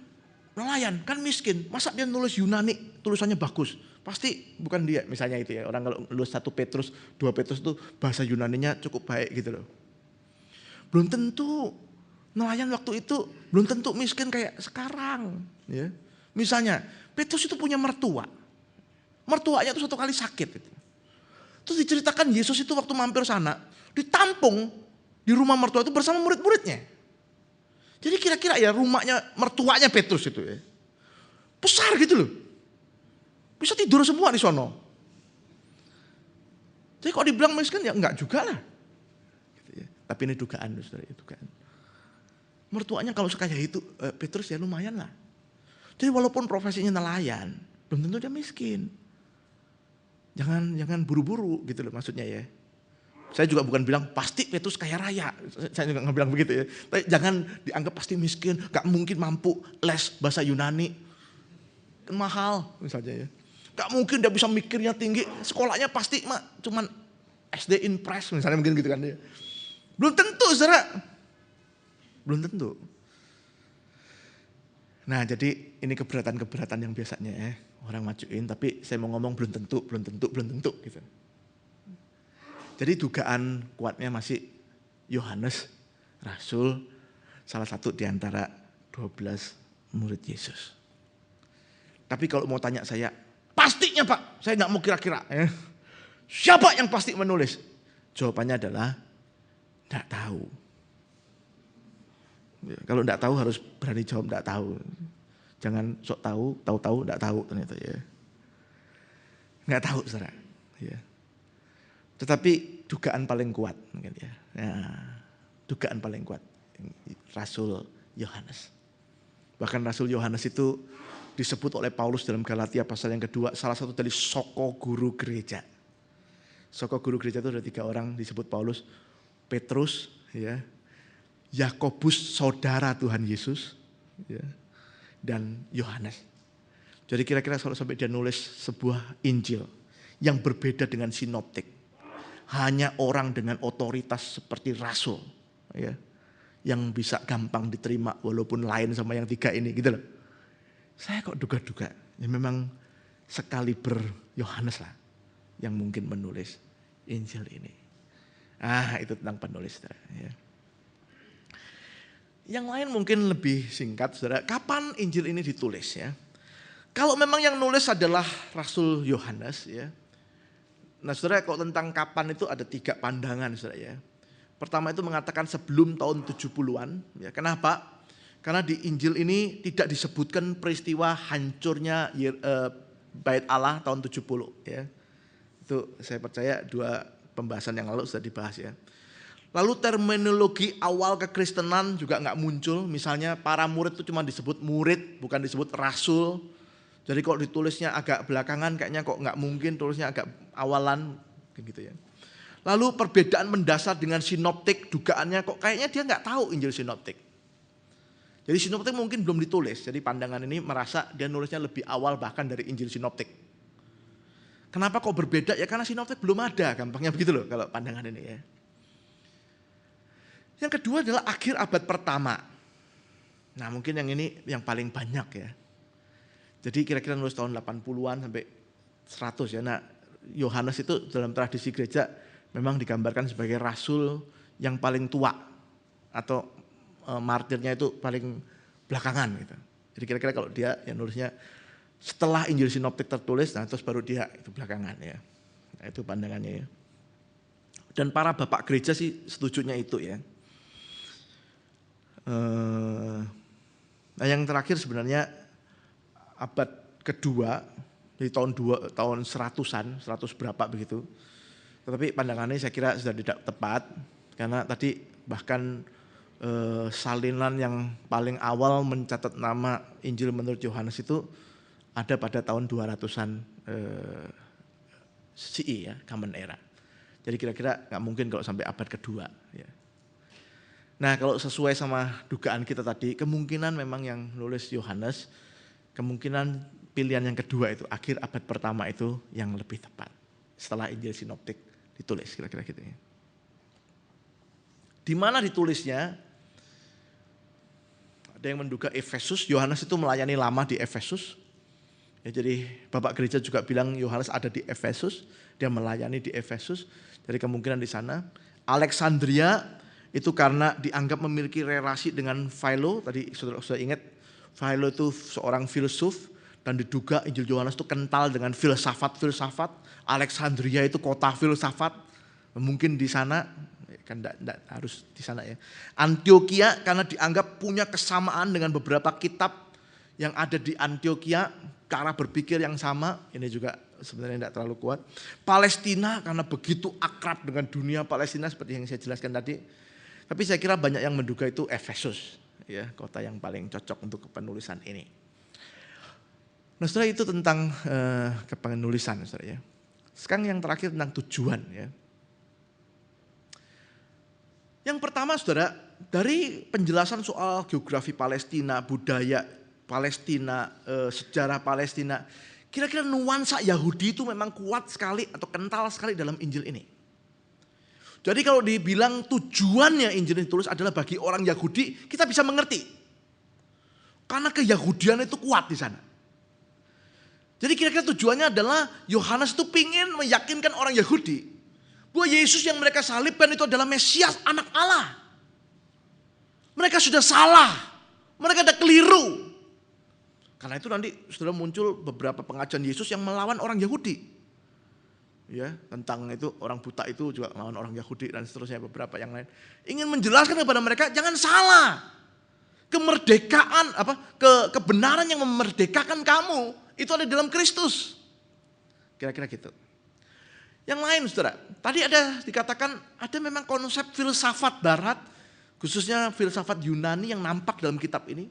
nelayan, kan miskin. Masa dia nulis Yunani, tulisannya bagus. Pasti bukan dia, misalnya itu ya. Orang kalau nulis 1 Petrus, 2 Petrus itu bahasa Yunaninya cukup baik gitu loh. Belum tentu nelayan waktu itu, belum tentu miskin kayak sekarang. Ya. Misalnya, Petrus itu punya mertua. Mertuanya itu 1 kali sakit. Gitu. Terus diceritakan Yesus itu waktu mampir sana, ditampung di rumah mertua itu bersama murid-muridnya. Jadi kira-kira ya rumahnya mertuanya Petrus itu ya. Besar gitu loh. Bisa tidur semua di sono. Jadi kalau dibilang miskin ya enggak juga lah. Gitu ya. Tapi ini dugaan, saudara, dugaan. Mertuanya kalau sekaya itu Petrus ya lumayan lah. Jadi walaupun profesinya nelayan, belum tentu dia miskin. Jangan buru-buru gitu loh maksudnya ya. Saya juga bukan bilang pasti Petrus kaya raya. Saya juga nggak bilang begitu ya. Tapi jangan dianggap pasti miskin, gak mungkin mampu les bahasa Yunani. Kan mahal misalnya ya. Gak mungkin dia bisa mikirnya tinggi. Sekolahnya pasti cuman SD Impress misalnya mungkin gitu kan ya. Belum tentu, saudara. Belum tentu. Nah jadi ini keberatan-keberatan yang biasanya ya. Orang majuin tapi saya mau ngomong belum tentu gitu. Jadi dugaan kuatnya masih Yohanes Rasul, salah satu di antara 12 murid Yesus. Tapi kalau mau tanya saya, pastinya Pak, saya nggak mau kira-kira. Ya. Siapa yang pasti menulis? Jawabannya adalah nggak tahu. Ya, kalau nggak tahu harus berani jawab nggak tahu. Jangan sok tahu nggak tahu ternyata ya. Nggak tahu, saudara. Ya. Tetapi dugaan paling kuat mungkin ya. Dugaan paling kuat Rasul Yohanes. Bahkan Rasul Yohanes itu disebut oleh Paulus dalam Galatia pasal yang kedua salah satu dari soko guru gereja. Soko guru gereja itu ada 3 orang disebut Paulus. Petrus, ya, Yakobus saudara Tuhan Yesus, ya, dan Yohanes. Jadi kira-kira kalau sampai dia nulis sebuah Injil yang berbeda dengan sinoptik, hanya orang dengan otoritas seperti rasul, ya, yang bisa gampang diterima walaupun lain sama yang tiga ini, gitu loh. Saya kok duga-duga, ya memang sekaliber Yohanes lah yang mungkin menulis Injil ini. Itu tentang penulis, saudara. Ya. Yang lain mungkin lebih singkat, saudara. Kapan Injil ini ditulis, ya? Kalau memang yang nulis adalah Rasul Yohanes, ya. Nah, saudara, kalau tentang kapan itu ada 3 pandangan, saudara, ya. Pertama itu mengatakan sebelum tahun 70-an. Ya. Kenapa? Karena di Injil ini tidak disebutkan peristiwa hancurnya Bait Allah tahun 70. Ya. Itu saya percaya 2 pembahasan yang lalu sudah dibahas, ya. Lalu terminologi awal kekristenan juga nggak muncul. Misalnya para murid itu cuma disebut murid, bukan disebut rasul. Jadi kalau ditulisnya agak belakangan kayaknya kok nggak mungkin tulisnya agak awalan gitu, ya. Lalu perbedaan mendasar dengan sinoptik, dugaannya kok kayaknya dia nggak tahu Injil sinoptik. Jadi sinoptik mungkin belum ditulis. Jadi pandangan ini merasa dia nulisnya lebih awal bahkan dari Injil sinoptik. Kenapa kok berbeda? Ya karena sinoptik belum ada, gampangnya begitu loh kalau pandangan ini, ya. Yang kedua adalah akhir abad pertama. Nah mungkin yang ini yang paling banyak, ya. Jadi kira-kira nulis tahun 80-an sampai 100, ya. Nah Yohanes itu dalam tradisi gereja memang digambarkan sebagai rasul yang paling tua atau martirnya itu paling belakangan gitu. Jadi kira-kira kalau dia yang nulisnya setelah Injil sinoptik tertulis, nah terus baru dia itu belakangan, ya. Nah, itu pandangannya, ya. Dan para bapak gereja sih setujunya itu, ya. Nah yang terakhir sebenarnya abad kedua di tahun 100-an, 100 berapa begitu. Tetapi pandangannya saya kira sudah tidak tepat karena tadi bahkan salinan yang paling awal mencatat nama Injil menurut Yohanes itu ada pada tahun 200-an CE, ya, Common Era. Jadi kira-kira nggak mungkin kalau sampai abad kedua, ya. Nah kalau sesuai sama dugaan kita tadi, kemungkinan memang yang nulis Yohanes, kemungkinan pilihan yang kedua itu akhir abad pertama itu yang lebih tepat setelah Injil sinoptik ditulis, kira-kira gitu, ya. Di mana ditulisnya? Ada yang menduga Efesus. Yohanes itu melayani lama di Efesus. Ya, jadi bapak gereja juga bilang Yohanes ada di Efesus, dia melayani di Efesus. Jadi kemungkinan di sana. Alexandria itu karena dianggap memiliki relasi dengan Philo. Tadi saudara ingat Philo itu seorang filsuf dan diduga Injil Yohanes itu kental dengan filsafat-filsafat. Alexandria itu kota filsafat. Mungkin di sana, kan tidak harus di sana, ya. Antioquia karena dianggap punya kesamaan dengan beberapa kitab yang ada di Antioquia, cara berpikir yang sama. Ini juga sebenarnya tidak terlalu kuat. Palestina karena begitu akrab dengan dunia Palestina seperti yang saya jelaskan tadi. Tapi saya kira banyak yang menduga itu Efesus, ya, kota yang paling cocok untuk penulisan ini. Nah, saudara, itu tentang kepenulisan, saudara, ya. Sekarang yang terakhir tentang tujuan, ya. Yang pertama, saudara, dari penjelasan soal geografi Palestina, budaya Palestina, sejarah Palestina, kira-kira nuansa Yahudi itu memang kuat sekali atau kental sekali dalam Injil ini. Jadi kalau dibilang tujuannya Injil ditulis adalah bagi orang Yahudi, kita bisa mengerti. Karena keyahudian itu kuat di sana. Jadi kira-kira tujuannya adalah Yohanes itu ingin meyakinkan orang Yahudi bahwa Yesus yang mereka salibkan itu adalah Mesias, anak Allah. Mereka sudah salah, mereka ada keliru. Karena itu nanti sudah muncul beberapa pengajaran Yesus yang melawan orang Yahudi. Ya, tentang itu orang buta itu juga melawan orang Yahudi dan seterusnya, beberapa yang lain. Ingin menjelaskan kepada mereka jangan salah. Kemerdekaan kebenaran yang memerdekakan kamu itu ada dalam Kristus. Kira-kira gitu. Yang lain, saudara, tadi ada dikatakan ada memang konsep filsafat barat, khususnya filsafat Yunani yang nampak dalam kitab ini.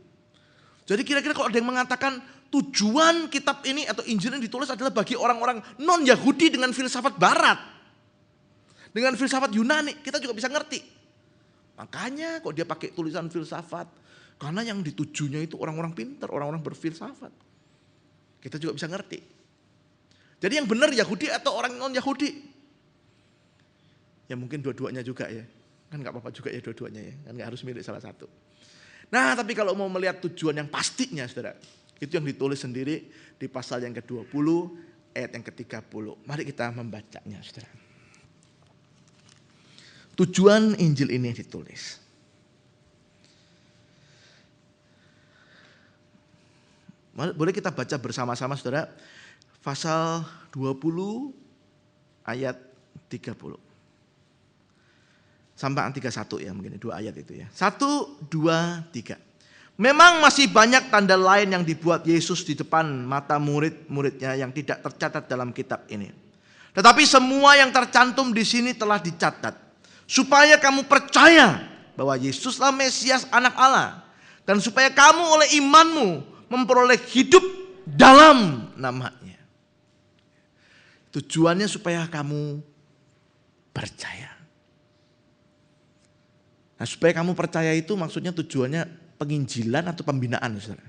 Jadi kira-kira kalau ada yang mengatakan tujuan kitab ini atau Injil ini ditulis adalah bagi orang-orang non-Yahudi dengan filsafat barat, dengan filsafat Yunani, kita juga bisa ngerti. Makanya kok dia pakai tulisan filsafat, Karena yang ditujunya itu orang-orang pintar, orang-orang berfilsafat. Kita juga bisa ngerti. Jadi yang benar Yahudi atau orang non-Yahudi? Ya mungkin dua-duanya juga ya. Kan gak apa-apa juga ya dua-duanya ya. Kan gak harus milih salah satu. Nah tapi kalau mau melihat tujuan yang pastinya saudara. Itu yang ditulis sendiri di pasal yang ke-20 ayat yang ke-30. Mari kita membacanya saudara. Tujuan Injil ini ditulis. Boleh kita baca bersama-sama saudara. Pasal 20 ayat 30. Sampai 31 ya mungkin 2 ayat itu ya. 1, 2, 3. Memang masih banyak tanda lain yang dibuat Yesus di depan mata murid-muridnya yang tidak tercatat dalam kitab ini. Tetapi semua yang tercantum di sini telah dicatat. Supaya kamu percaya bahwa Yesuslah Mesias Anak Allah. Dan supaya kamu oleh imanmu memperoleh hidup dalam namanya. Tujuannya supaya kamu percaya. Nah, supaya kamu percaya itu maksudnya tujuannya penginjilan atau pembinaan, saudara.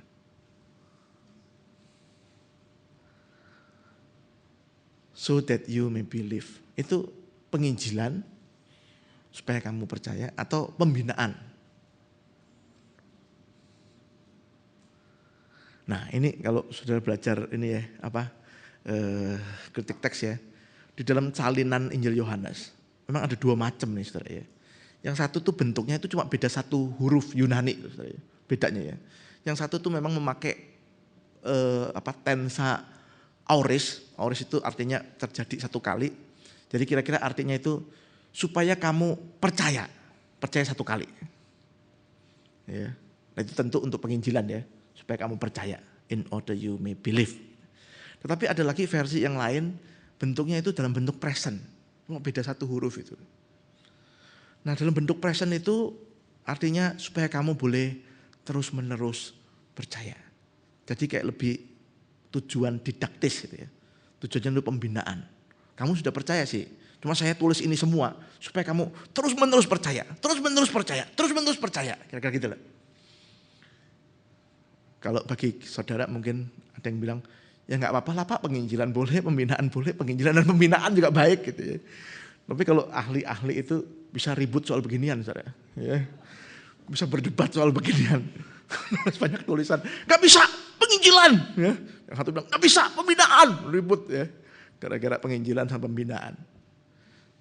So that you may believe. Itu penginjilan supaya kamu percaya atau pembinaan. Nah, ini kalau saudara belajar ini ya, kritik teks ya. Di dalam salinan Injil Yohanes, memang ada 2 macam nih saudara ya. Yang satu tuh bentuknya itu cuma beda 1 huruf Yunani saudara ya. Bedanya ya. Yang satu tuh memang memakai tensa auris. Auris itu artinya terjadi 1 kali. Jadi kira-kira artinya itu supaya kamu percaya 1 kali. Ya. Nah, itu tentu untuk penginjilan ya, supaya kamu percaya, in order you may believe. Tetapi ada lagi versi yang lain, bentuknya itu dalam bentuk present. Cuma beda 1 huruf itu. Nah dalam bentuk present itu artinya supaya kamu boleh terus-menerus percaya. Jadi kayak lebih tujuan didaktis gitu ya. Tujuannya untuk pembinaan. Kamu sudah percaya sih. Cuma saya tulis ini semua supaya kamu terus-menerus percaya. Terus-menerus percaya. Terus-menerus percaya. Kira-kira gitu lah. Kalau bagi saudara mungkin ada yang bilang, ya nggak apa-apa lah Pak, penginjilan boleh, pembinaan boleh, penginjilan dan pembinaan juga baik gitu ya. Tapi kalau ahli-ahli itu bisa ribut soal beginian saudara. Ya. Bisa berdebat soal beginian. Banyak tulisan, nggak bisa penginjilan. Ya. Yang satu bilang, nggak bisa pembinaan. Ribut ya. Gara-gara penginjilan sama pembinaan.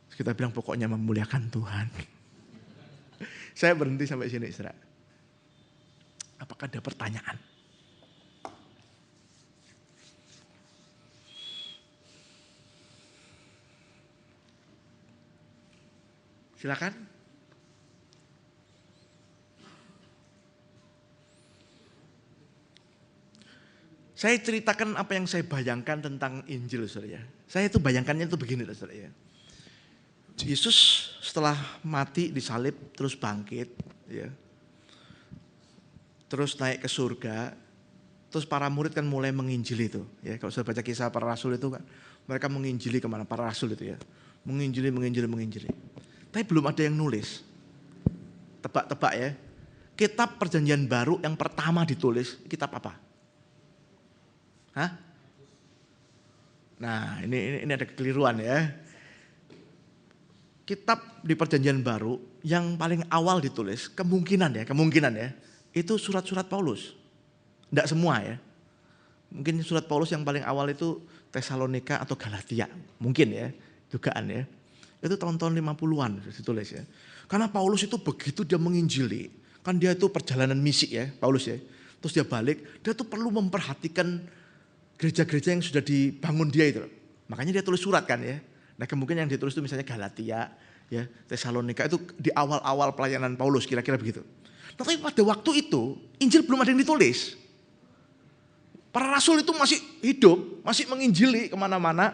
Terus kita bilang pokoknya memuliakan Tuhan. Saya berhenti sampai sini saudara. Apakah ada pertanyaan? Silakan. Saya ceritakan apa yang saya bayangkan tentang Injil, saudara ya. Saya itu bayangkannya itu begini, saudara ya. Yesus setelah mati disalib terus bangkit, ya. Terus naik ke surga. Terus para murid kan mulai menginjili itu, ya. Kalau saya baca kisah para rasul itu kan, mereka menginjili kemana para rasul itu ya. Menginjili. Tapi belum ada yang nulis. Tebak-tebak ya. Kitab Perjanjian Baru yang pertama ditulis, kitab apa? Hah? Nah, ini ada kekeliruan ya. Kitab di Perjanjian Baru yang paling awal ditulis, kemungkinan ya, itu surat-surat Paulus. Tidak semua ya. Mungkin surat Paulus yang paling awal itu Tesalonika atau Galatia. Mungkin ya, dugaan ya. Itu tahun-tahun 50-an ditulis ya. Karena Paulus itu begitu dia menginjili, kan dia itu perjalanan misi ya, Paulus ya. Terus dia balik, dia tuh perlu memperhatikan gereja-gereja yang sudah dibangun dia itu. Makanya dia tulis surat kan ya. Nah kemungkinan yang ditulis itu misalnya Galatia, ya, Tesalonika itu di awal-awal pelayanan Paulus kira-kira begitu. Nah, tapi pada waktu itu Injil belum ada yang ditulis. Para rasul itu masih hidup, masih menginjili kemana-mana.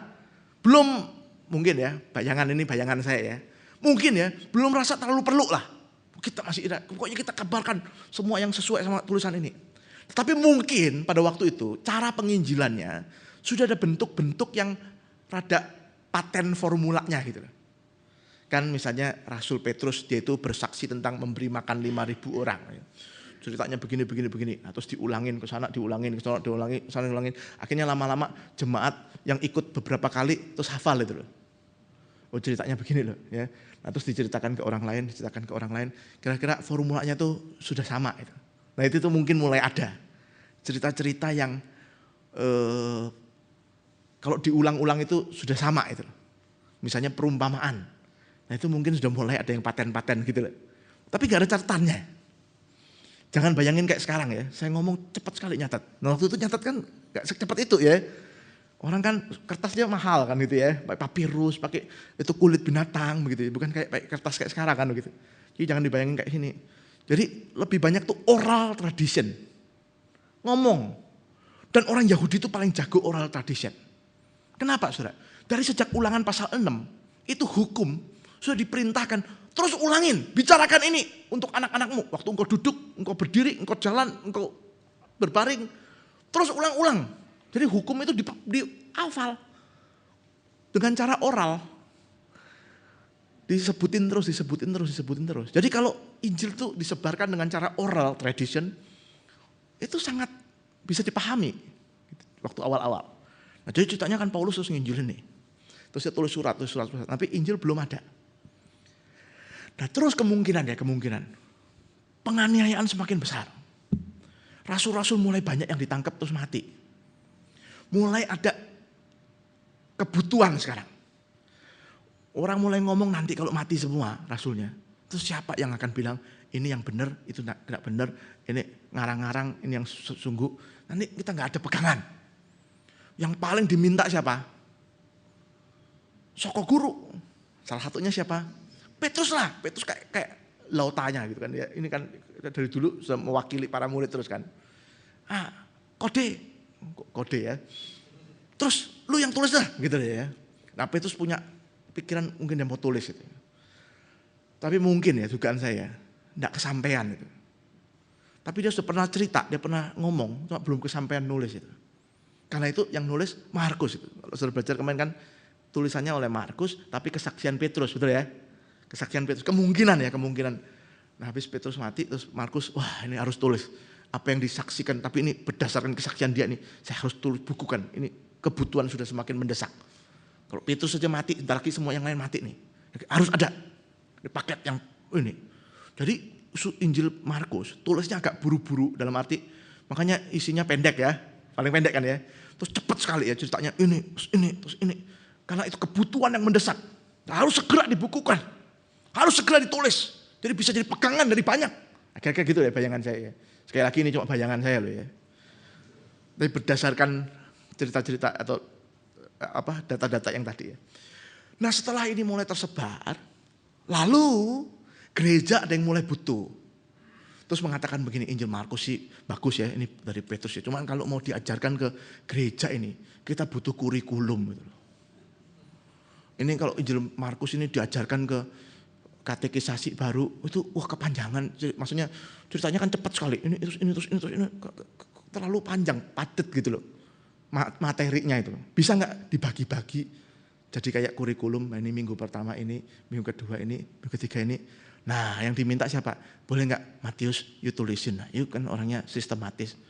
Belum mungkin ya, bayangan saya ya. Mungkin ya, belum rasa terlalu perlu lah. Kita masih pokoknya kita kabarkan semua yang sesuai sama tulisan ini. Tapi mungkin pada waktu itu cara penginjilannya sudah ada bentuk-bentuk yang rada paten formulanya gitu loh. Kan misalnya Rasul Petrus dia itu bersaksi tentang memberi makan 5.000 orang. ceritanya begini. Nah, terus diulangin ke sana, diulangin ke sana, diulangin. Akhirnya lama-lama jemaat yang ikut beberapa kali terus hafal itu loh. Oh ceritanya begini loh ya. Nah terus diceritakan ke orang lain. Kira-kira formulanya tuh sudah sama itu. Nah itu tuh mungkin mulai ada cerita-cerita yang kalau diulang-ulang itu sudah sama itu. Misalnya perumpamaan. Nah itu mungkin sudah mulai ada yang paten-paten gitu loh. Tapi gak ada catatannya. Jangan bayangin kayak sekarang ya. Saya ngomong cepat sekali nyatat. Nah waktu itu nyatat kan gak secepat itu ya. Orang kan kertasnya mahal kan gitu ya. Pakai papirus, pakai itu kulit binatang begitu ya. Bukan kayak kertas kayak sekarang kan begitu. Jadi jangan dibayangin kayak sini. Jadi lebih banyak tuh oral tradition. Ngomong. Dan orang Yahudi itu paling jago oral tradition. Kenapa saudara? Dari sejak ulangan pasal 6, itu hukum sudah diperintahkan. Terus ulangin, bicarakan ini untuk anak-anakmu. Waktu engkau duduk, engkau berdiri, engkau jalan, engkau berbaring. Terus ulang-ulang. Jadi hukum itu dihafal. Dengan cara oral. Disebutin terus. Jadi kalau Injil itu disebarkan dengan cara oral tradition, itu sangat bisa dipahami. Waktu awal-awal. Nah, jadi ceritanya kan Paulus terus nginjilin nih. Terus dia tulis surat. Tapi Injil belum ada. Nah terus kemungkinan. Penganiayaan semakin besar. Rasul-rasul mulai banyak yang ditangkap terus mati. Mulai ada kebutuhan sekarang. Orang mulai ngomong nanti kalau mati semua rasulnya. Terus siapa yang akan bilang ini yang benar, itu tidak benar. Ini ngarang-ngarang, ini yang sungguh. Nanti kita gak ada pegangan. Yang paling diminta siapa? Soko guru. Salah satunya siapa? Petrus lah. Petrus kayak lautannya gitu kan. Ini kan dari dulu sudah mewakili para murid terus kan. Kode ya. Terus lu yang tulis dah gitu ya. Nah Petrus punya pikiran mungkin dia mau tulis itu. Tapi mungkin ya dugaan saya enggak kesampaian itu. Tapi dia sudah pernah cerita, dia pernah ngomong, cuma belum kesampaian nulis itu. Karena itu yang nulis Markus itu. Kalau sudah belajar kemarin kan tulisannya oleh Markus, tapi kesaksian Petrus, betul ya? Kesaksian Petrus, kemungkinan. Nah habis Petrus mati, terus Markus, wah ini harus tulis. Apa yang disaksikan, tapi ini berdasarkan kesaksian dia nih. Saya harus tulis, bukukan. Ini kebutuhan sudah semakin mendesak. Kalau Petrus saja mati, entar lagi semua yang lain mati nih. Harus ada paket yang ini. Jadi Injil Markus, tulisnya agak buru-buru dalam arti, makanya isinya pendek ya. Paling pendek kan ya. Terus cepat sekali ya ceritanya terus ini. Karena itu kebutuhan yang mendesak. Harus segera dibukukan. Harus segera ditulis. Jadi bisa jadi pegangan dari banyak. Kira-kira gitu ya bayangan saya ya. Sekali lagi ini cuma bayangan saya loh ya. Tapi berdasarkan cerita-cerita atau data-data yang tadi ya. Nah setelah ini mulai tersebar. Lalu gereja ada yang mulai butuh. Terus mengatakan begini, Injil Markus sih bagus ya, ini dari Petrus ya. Cuman kalau mau diajarkan ke gereja ini, kita butuh kurikulum gitu loh. Ini kalau Injil Markus ini diajarkan ke katekisasi baru, itu wah kepanjangan. Maksudnya ceritanya kan cepat sekali. Ini terlalu panjang, padat gitu loh. Materinya itu. Bisa nggak dibagi-bagi jadi kayak kurikulum, nah ini minggu pertama ini, minggu kedua ini, minggu ketiga ini. Nah yang diminta siapa? Boleh nggak Matius, you tulisin lah. You kan orangnya sistematis,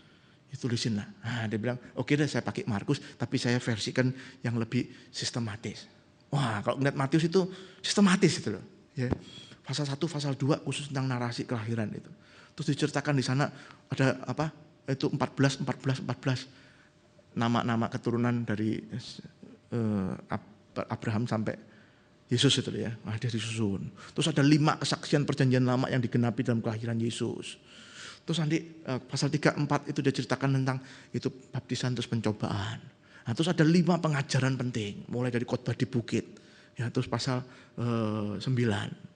you tulisin lah. Nah dia bilang, oke deh saya pakai Markus, tapi saya versikan yang lebih sistematis. Wah kalau ngeliat Matius itu sistematis itu loh. Ya. Pasal 1, pasal 2 khusus tentang narasi kelahiran itu. Terus diceritakan di sana ada apa? Itu 14. Nama-nama keturunan dari Abraham sampai Yesus itu ya, dia disusun. Terus ada 5 kesaksian perjanjian lama yang digenapi dalam kelahiran Yesus. Terus nanti pasal 3-4 itu dia ceritakan tentang itu baptisan terus pencobaan. Nah, terus ada 5 pengajaran penting, mulai dari khotbah di bukit, ya, terus pasal 9,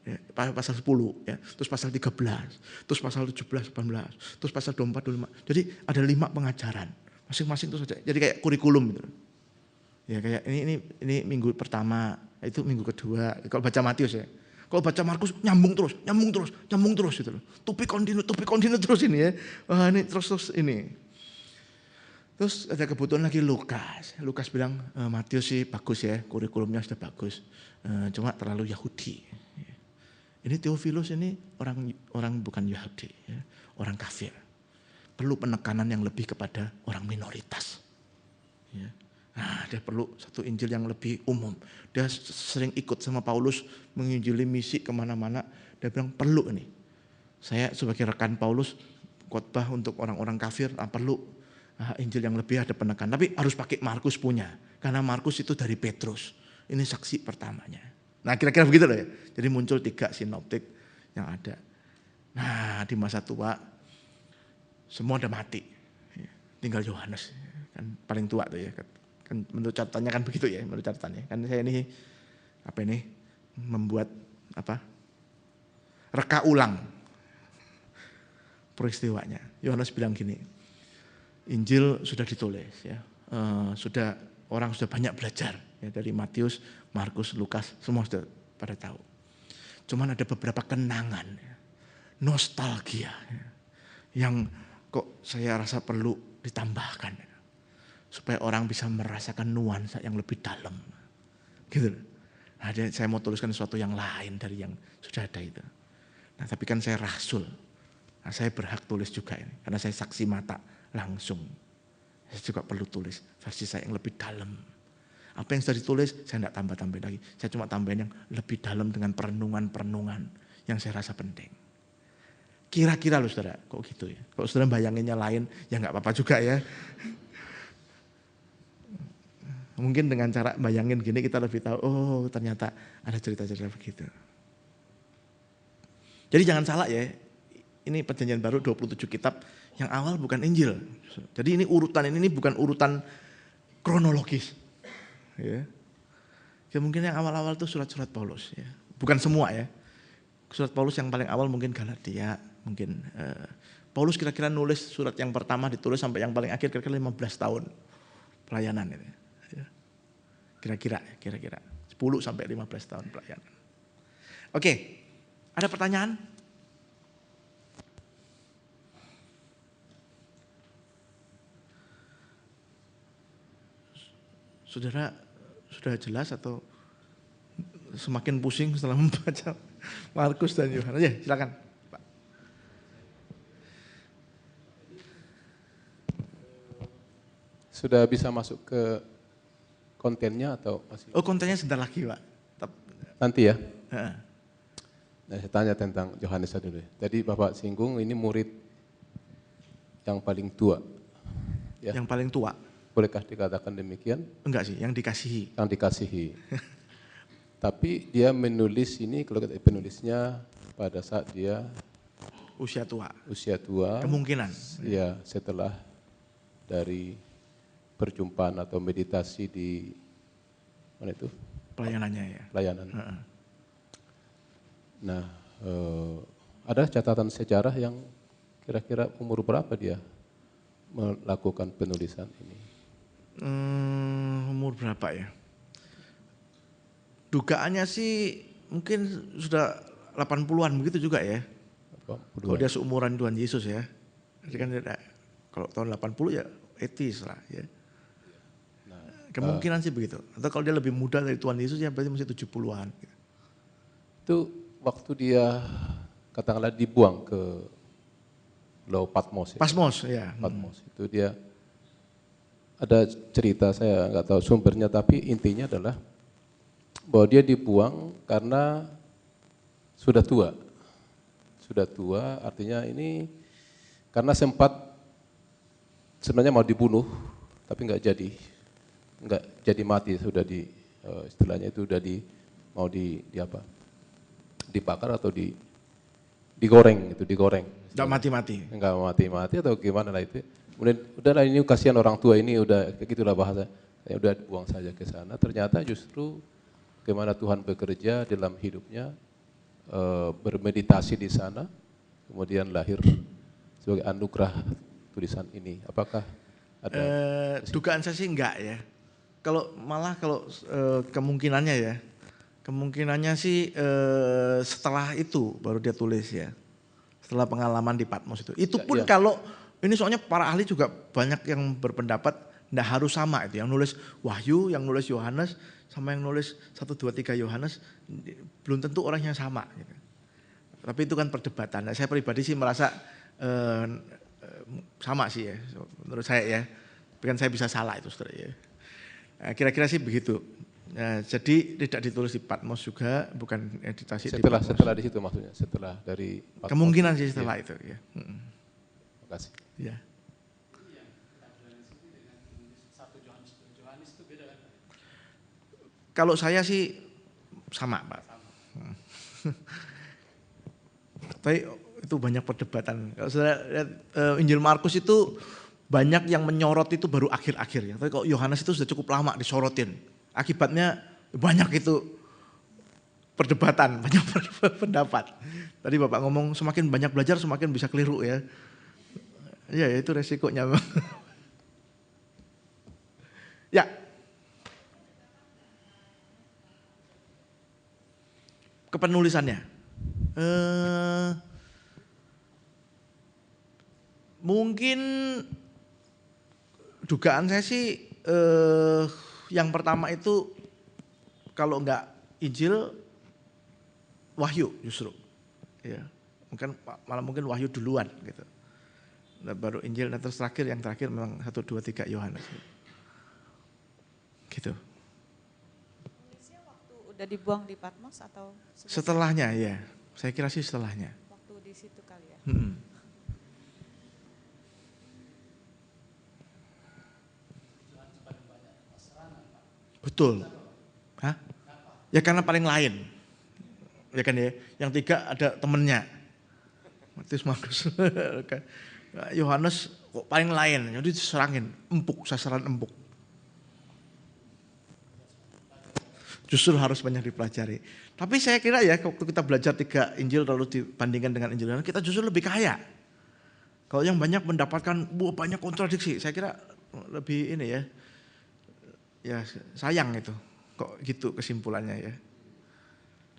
ya, pasal 10, ya, terus pasal 13, terus pasal 17, 18, terus pasal 24, 25. Jadi ada 5 pengajaran, masing-masing terus ada. Jadi kayak kurikulum gitu. Ya kayak ini minggu pertama, itu minggu kedua. Kalau baca Matius ya. Kalau baca Markus nyambung terus gitu loh. Tupi kontinu terus ini ya. Wah ini terus ini. Terus ada kebutuhan lagi Lukas. Lukas bilang Matius sih bagus ya, kurikulumnya sudah bagus. Cuma terlalu Yahudi. Ini Theophilus ini orang bukan Yahudi, ya, orang kafir. Perlu penekanan yang lebih kepada orang minoritas. Ya. Nah, dia perlu satu Injil yang lebih umum. Dia sering ikut sama Paulus menginjili misi kemana-mana. Dia bilang perlu ini. Saya sebagai rekan Paulus khotbah untuk orang-orang kafir, perlu Injil yang lebih ada penekanan. Tapi harus pakai Markus punya. Karena Markus itu dari Petrus. Ini saksi pertamanya. Nah kira-kira begitu loh ya. Jadi muncul 3 sinoptik yang ada. Nah di masa tua semua udah mati. Tinggal Yohanes. Kan paling tua tuh ya. Kan menurut catatannya kan begitu ya. Menurut catatannya. Kan saya ini membuat reka ulang peristiwanya. Yohanes bilang gini. Injil sudah ditulis ya. Orang sudah banyak belajar ya, dari Matius, Markus, Lukas, semua sudah pada tahu. Cuman ada beberapa kenangan, ya, nostalgia ya, yang kok saya rasa perlu ditambahkan ya, supaya orang bisa merasakan nuansa yang lebih dalam. Gitu. Nah, saya mau tuliskan sesuatu yang lain dari yang sudah ada itu. Nah, tapi kan saya rasul. Nah, saya berhak tulis juga ini karena saya saksi mata langsung. Saya juga perlu tulis versi saya yang lebih dalam. Apa yang sudah ditulis, saya tidak tambah-tambahin lagi. Saya cuma tambahin yang lebih dalam dengan perenungan-perenungan yang saya rasa penting. Kira-kira loh saudara, kok gitu ya. Kalau saudara bayanginnya lain, ya nggak apa-apa juga ya. Mungkin dengan cara bayangin gini kita lebih tahu, oh ternyata ada cerita-cerita begitu. Jadi jangan salah ya, ini perjanjian baru 27 kitab, yang awal bukan Injil. Jadi ini urutan ini bukan urutan kronologis. Ya. Ya mungkin yang awal-awal itu surat-surat Paulus ya. Bukan semua ya. Surat Paulus yang paling awal mungkin Galatia, mungkin Paulus kira-kira nulis surat yang pertama ditulis sampai yang paling akhir kira-kira 15 tahun pelayanan ini. Ya. Kira-kira 10 sampai 15 tahun pelayanan. Oke. Ada pertanyaan? Saudara sudah jelas atau semakin pusing setelah membaca Markus dan Yohanes? Ya, silakan, Pak. Sudah bisa masuk ke kontennya atau masih? Oh, kontennya sebentar lagi, Pak. Nanti ya. Nah, saya tanya tentang Yohanes dulu. Tadi Bapak singgung ini murid yang paling tua. Ya. yang paling tua. Bolehkah dikatakan demikian? Enggak sih, yang dikasihi. Yang dikasihi. Tapi dia menulis ini, kalau kata penulisnya pada saat dia Usia tua. Kemungkinan. Ya, setelah dari perjumpaan atau meditasi di mana itu? Pelayanannya ya. Pelayanan. Nah, ada catatan sejarah yang kira-kira umur berapa dia melakukan penulisan ini? Umur berapa ya? Dugaannya sih mungkin sudah 80-an begitu juga ya. Kalau dia seumuran Tuhan Yesus ya. Jadi kan kalau tahun 80 ya 80s lah ya. Kemungkinan sih begitu. Atau kalau dia lebih muda dari Tuhan Yesus ya berarti masih 70-an. Itu waktu dia katakanlah dibuang ke Laut Patmos. Ya? Patmos ya. Patmos itu dia ada cerita, saya nggak tahu sumbernya, tapi intinya adalah bahwa dia dibuang karena sudah tua. Sudah tua artinya ini karena sempat sebenarnya mau dibunuh tapi nggak jadi mati, sudah istilahnya itu udah mau dibakar atau digoreng. Nggak mati-mati. Nggak mati-mati atau gimana lah itu. Kemudian udahlah ini kasihan orang tua ini, udah kayak gitulah bahasa. Ya udah buang saja ke sana. Ternyata justru bagaimana Tuhan bekerja dalam hidupnya, bermeditasi di sana, kemudian lahir sebagai anugerah tulisan ini. Apakah ada? Dugaan saya sih enggak ya. Kalau kemungkinannya sih setelah itu baru dia tulis ya. Setelah pengalaman di Patmos itu. Itu pun kalau ini soalnya para ahli juga banyak yang berpendapat enggak harus sama itu. Yang nulis Wahyu, yang nulis Yohanes sama yang nulis 1, 2, 3 Yohanes belum tentu orangnya sama gitu. Tapi itu kan perdebatan. Nah, saya pribadi sih merasa sama sih ya, menurut saya ya. Tapi kan saya bisa salah itu saudara ya. Nah, kira-kira sih begitu. Nah, jadi tidak ditulis di Patmos juga, bukan editasi di Patmos. Setelah di situ maksudnya, setelah dari Patmos. Kemungkinan sih setelah itu ya. Terima kasih. Ya. Kalau saya sih sama Pak. Tapi itu banyak perdebatan. Kalau saya lihat Injil Markus itu banyak yang menyorot itu baru akhir-akhir ya. Tapi kalau Yohanes itu sudah cukup lama disorotin. Akibatnya banyak itu perdebatan, banyak pendapat. Tadi Bapak ngomong semakin banyak belajar semakin bisa keliru ya. Ya itu resikonya. Ya. Kepenulisannya. Mungkin dugaan saya sih yang pertama itu kalau enggak Injil, Wahyu justru. Ya, malah mungkin Wahyu duluan gitu. Nah, baru Injil, nah terus yang terakhir memang 1, 2, 3 Yohanes. Gitu. Udah dibuang di Patmos atau setelahnya ya, saya kira sih setelahnya. Waktu di situ kali ya. Betul. Hah? Ya karena paling lain. Ya kan ya. Yang 3 ada temennya. Matius, Markus. Yohanes kok paling lain. Jadi diserangin, sasaran empuk. Justru harus banyak dipelajari. Tapi saya kira ya waktu kita belajar 3 Injil lalu dibandingkan dengan Injil lain, kita justru lebih kaya. Kalau yang banyak mendapatkan banyak kontradiksi, saya kira lebih ini ya. Ya sayang itu. Kok gitu kesimpulannya ya.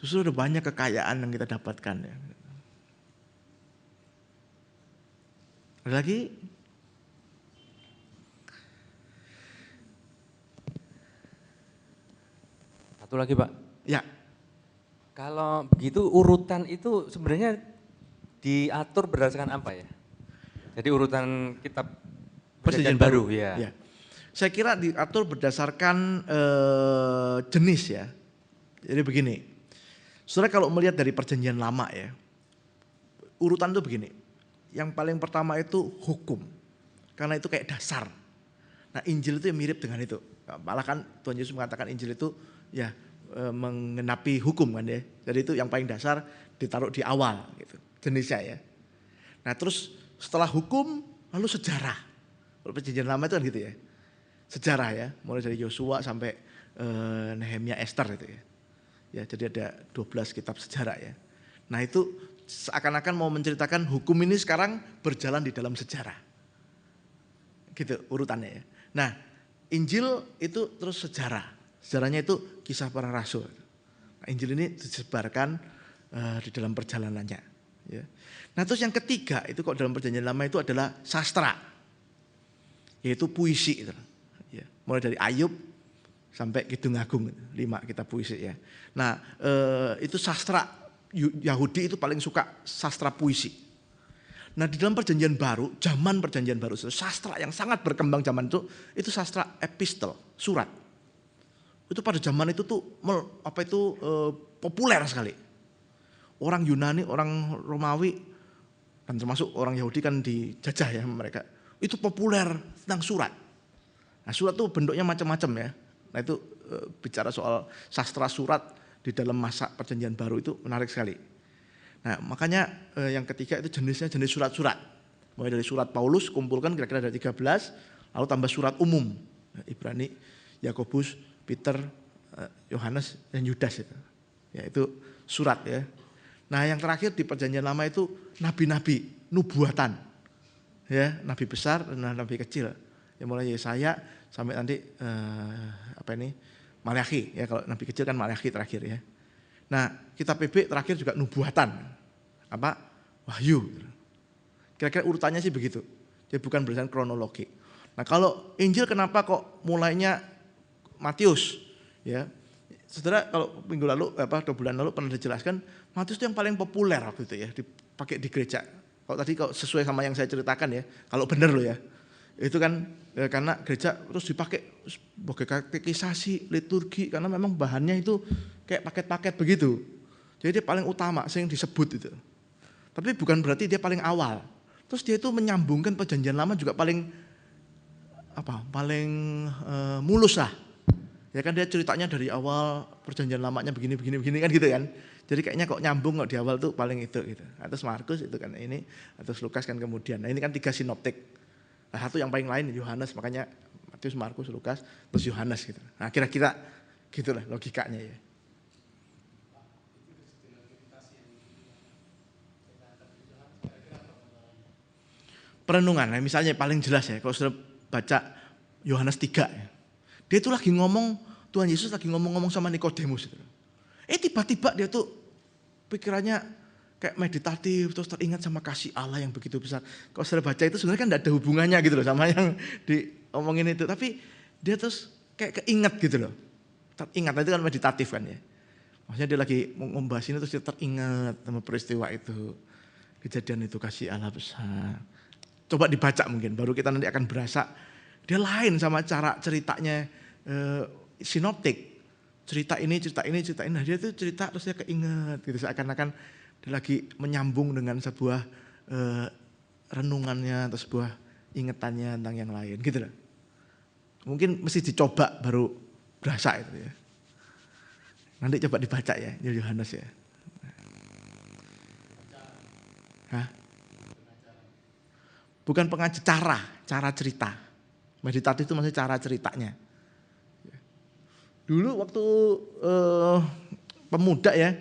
Justru ada banyak kekayaan yang kita dapatkan ya. Ada lagi? Satu lagi Pak. Ya. Kalau begitu urutan itu sebenarnya diatur berdasarkan apa ya? Jadi urutan kitab Perjanjian Baru ya. Saya kira diatur berdasarkan jenis ya. Jadi begini, saudara kalau melihat dari Perjanjian Lama ya, urutan itu begini. Yang paling pertama itu hukum, karena itu kayak dasar. Nah Injil itu yang mirip dengan itu. Malah kan Tuhan Yesus mengatakan Injil itu ya mengenapi hukum kan ya. Jadi itu yang paling dasar ditaruh di awal gitu jenisnya ya. Nah terus setelah hukum lalu sejarah. Kalau Perjanjian Lama itu kan gitu ya. Sejarah ya, mulai dari Yosua sampai Nehemia, Ester itu ya. Ya jadi ada 12 kitab sejarah ya. Nah itu seakan-akan mau menceritakan hukum ini sekarang berjalan di dalam sejarah. Gitu urutannya ya. Nah Injil itu terus sejarah. Sejarahnya itu kisah para rasul. Nah, Injil ini disebarkan di dalam perjalanannya. Ya. Nah terus yang ketiga itu kok dalam Perjanjian Lama itu adalah sastra. Yaitu puisi. Ya. Mulai dari Ayub sampai Kidung Agung. 5 kitab puisi ya. Nah itu sastra. Yahudi itu paling suka sastra puisi. Nah di dalam Perjanjian Baru, zaman Perjanjian Baru, sastra yang sangat berkembang zaman itu sastra epistel, surat. Itu pada zaman itu tuh populer sekali. Orang Yunani, orang Romawi, dan termasuk orang Yahudi kan dijajah ya mereka. Itu populer tentang surat. Nah surat itu bentuknya macam-macam ya. Nah itu bicara soal sastra surat di dalam masa Perjanjian Baru itu menarik sekali. Nah makanya yang ketiga itu jenisnya jenis surat-surat. Mulai dari surat Paulus kumpulkan kira-kira ada 13, lalu tambah surat umum. Ibrani, Yakobus, Peter, Yohanes, dan Yudas itu. Ya itu surat ya. Nah yang terakhir di Perjanjian Lama itu nabi-nabi, nubuatan. Ya, nabi besar dan nabi kecil. Ya mulai Yesaya sampai nanti Maleakhi ya, kalau nabi kecil kan Maleakhi terakhir ya. Nah, kitab PB terakhir juga nubuatan. Apa? Wahyu. Kira-kira urutannya sih begitu. Jadi bukan berdasarkan kronologi. Nah, kalau Injil kenapa kok mulainya Matius ya. Saudara kalau minggu lalu, 2 bulan lalu pernah dijelaskan, Matius itu yang paling populer waktu itu ya, dipakai di gereja. Kalau tadi kalau sesuai sama yang saya ceritakan ya, kalau benar loh ya, itu kan karena gereja terus dipakai sebagai katekisasi, liturgi, karena memang bahannya itu kayak paket-paket begitu. Jadi dia paling utama, sering disebut itu. Tapi bukan berarti dia paling awal. Terus dia itu menyambungkan perjanjian lama juga paling mulus lah. Ya kan dia ceritanya dari awal perjanjian lamanya begini kan gitu kan. Jadi kayaknya kok nyambung kok di awal tuh paling itu gitu. Atas Markus itu kan ini, atas Lukas kan kemudian. Nah ini kan 3 sinoptik. Nah satu yang paling lain Yohanes, makanya Matius, Markus, Lukas, terus Yohanes gitu. Nah kira-kira gitulah logikanya ya. Perenungan, nah misalnya paling jelas ya, kalau sudah baca Yohanes 3 ya. Dia tuh lagi ngomong, Tuhan Yesus lagi ngomong-ngomong sama Nikodemus. Tiba-tiba dia tuh pikirannya kayak meditatif, terus teringat sama kasih Allah yang begitu besar. Kalau sudah baca itu sebenarnya kan tidak ada hubungannya gitu loh sama yang diomongin itu. Tapi dia terus kayak keinget gitu loh. Teringat, itu kan meditatif kan ya. Maksudnya dia lagi membahas ini terus dia teringat sama peristiwa itu. Kejadian itu kasih Allah besar. Coba dibaca mungkin, baru kita nanti akan berasa dia lain sama cara ceritanya sinoptik. Cerita ini. Nah dia tuh cerita terus dia keinget gitu. Seakan-akan dia lagi menyambung dengan sebuah renungannya atau sebuah ingetannya tentang yang lain gitu loh. Mungkin mesti dicoba baru berasa itu ya. Nanti coba dibaca ya, Yohanes ya. Hah? Bukan pengajar, cara cerita. Meditatif itu maksudnya cara ceritanya. Dulu waktu pemuda ya,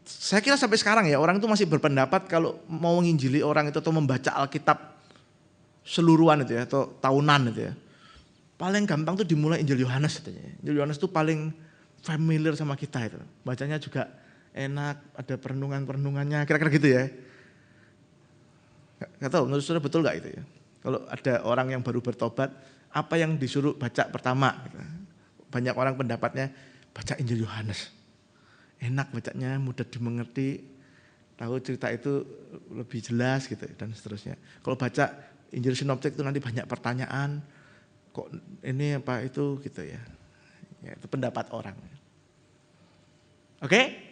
saya kira sampai sekarang ya orang itu masih berpendapat kalau mau menginjili orang itu atau membaca Alkitab seluruhan itu ya atau tahunan itu ya. Paling gampang tuh dimulai Injil Yohanes katanya. Injil Yohanes itu paling familiar sama kita itu. Bacanya juga enak, ada perenungan-perenungannya, kira-kira gitu ya. Gak tahu menurut saudara betul gak itu ya? Kalau ada orang yang baru bertobat, apa yang disuruh baca pertama? Banyak orang pendapatnya baca Injil Yohanes. Enak bacanya, mudah dimengerti, tahu cerita itu lebih jelas gitu dan seterusnya. Kalau baca Injil Sinoptik itu nanti banyak pertanyaan, kok ini apa itu gitu ya. Ya itu pendapat orang. Oke?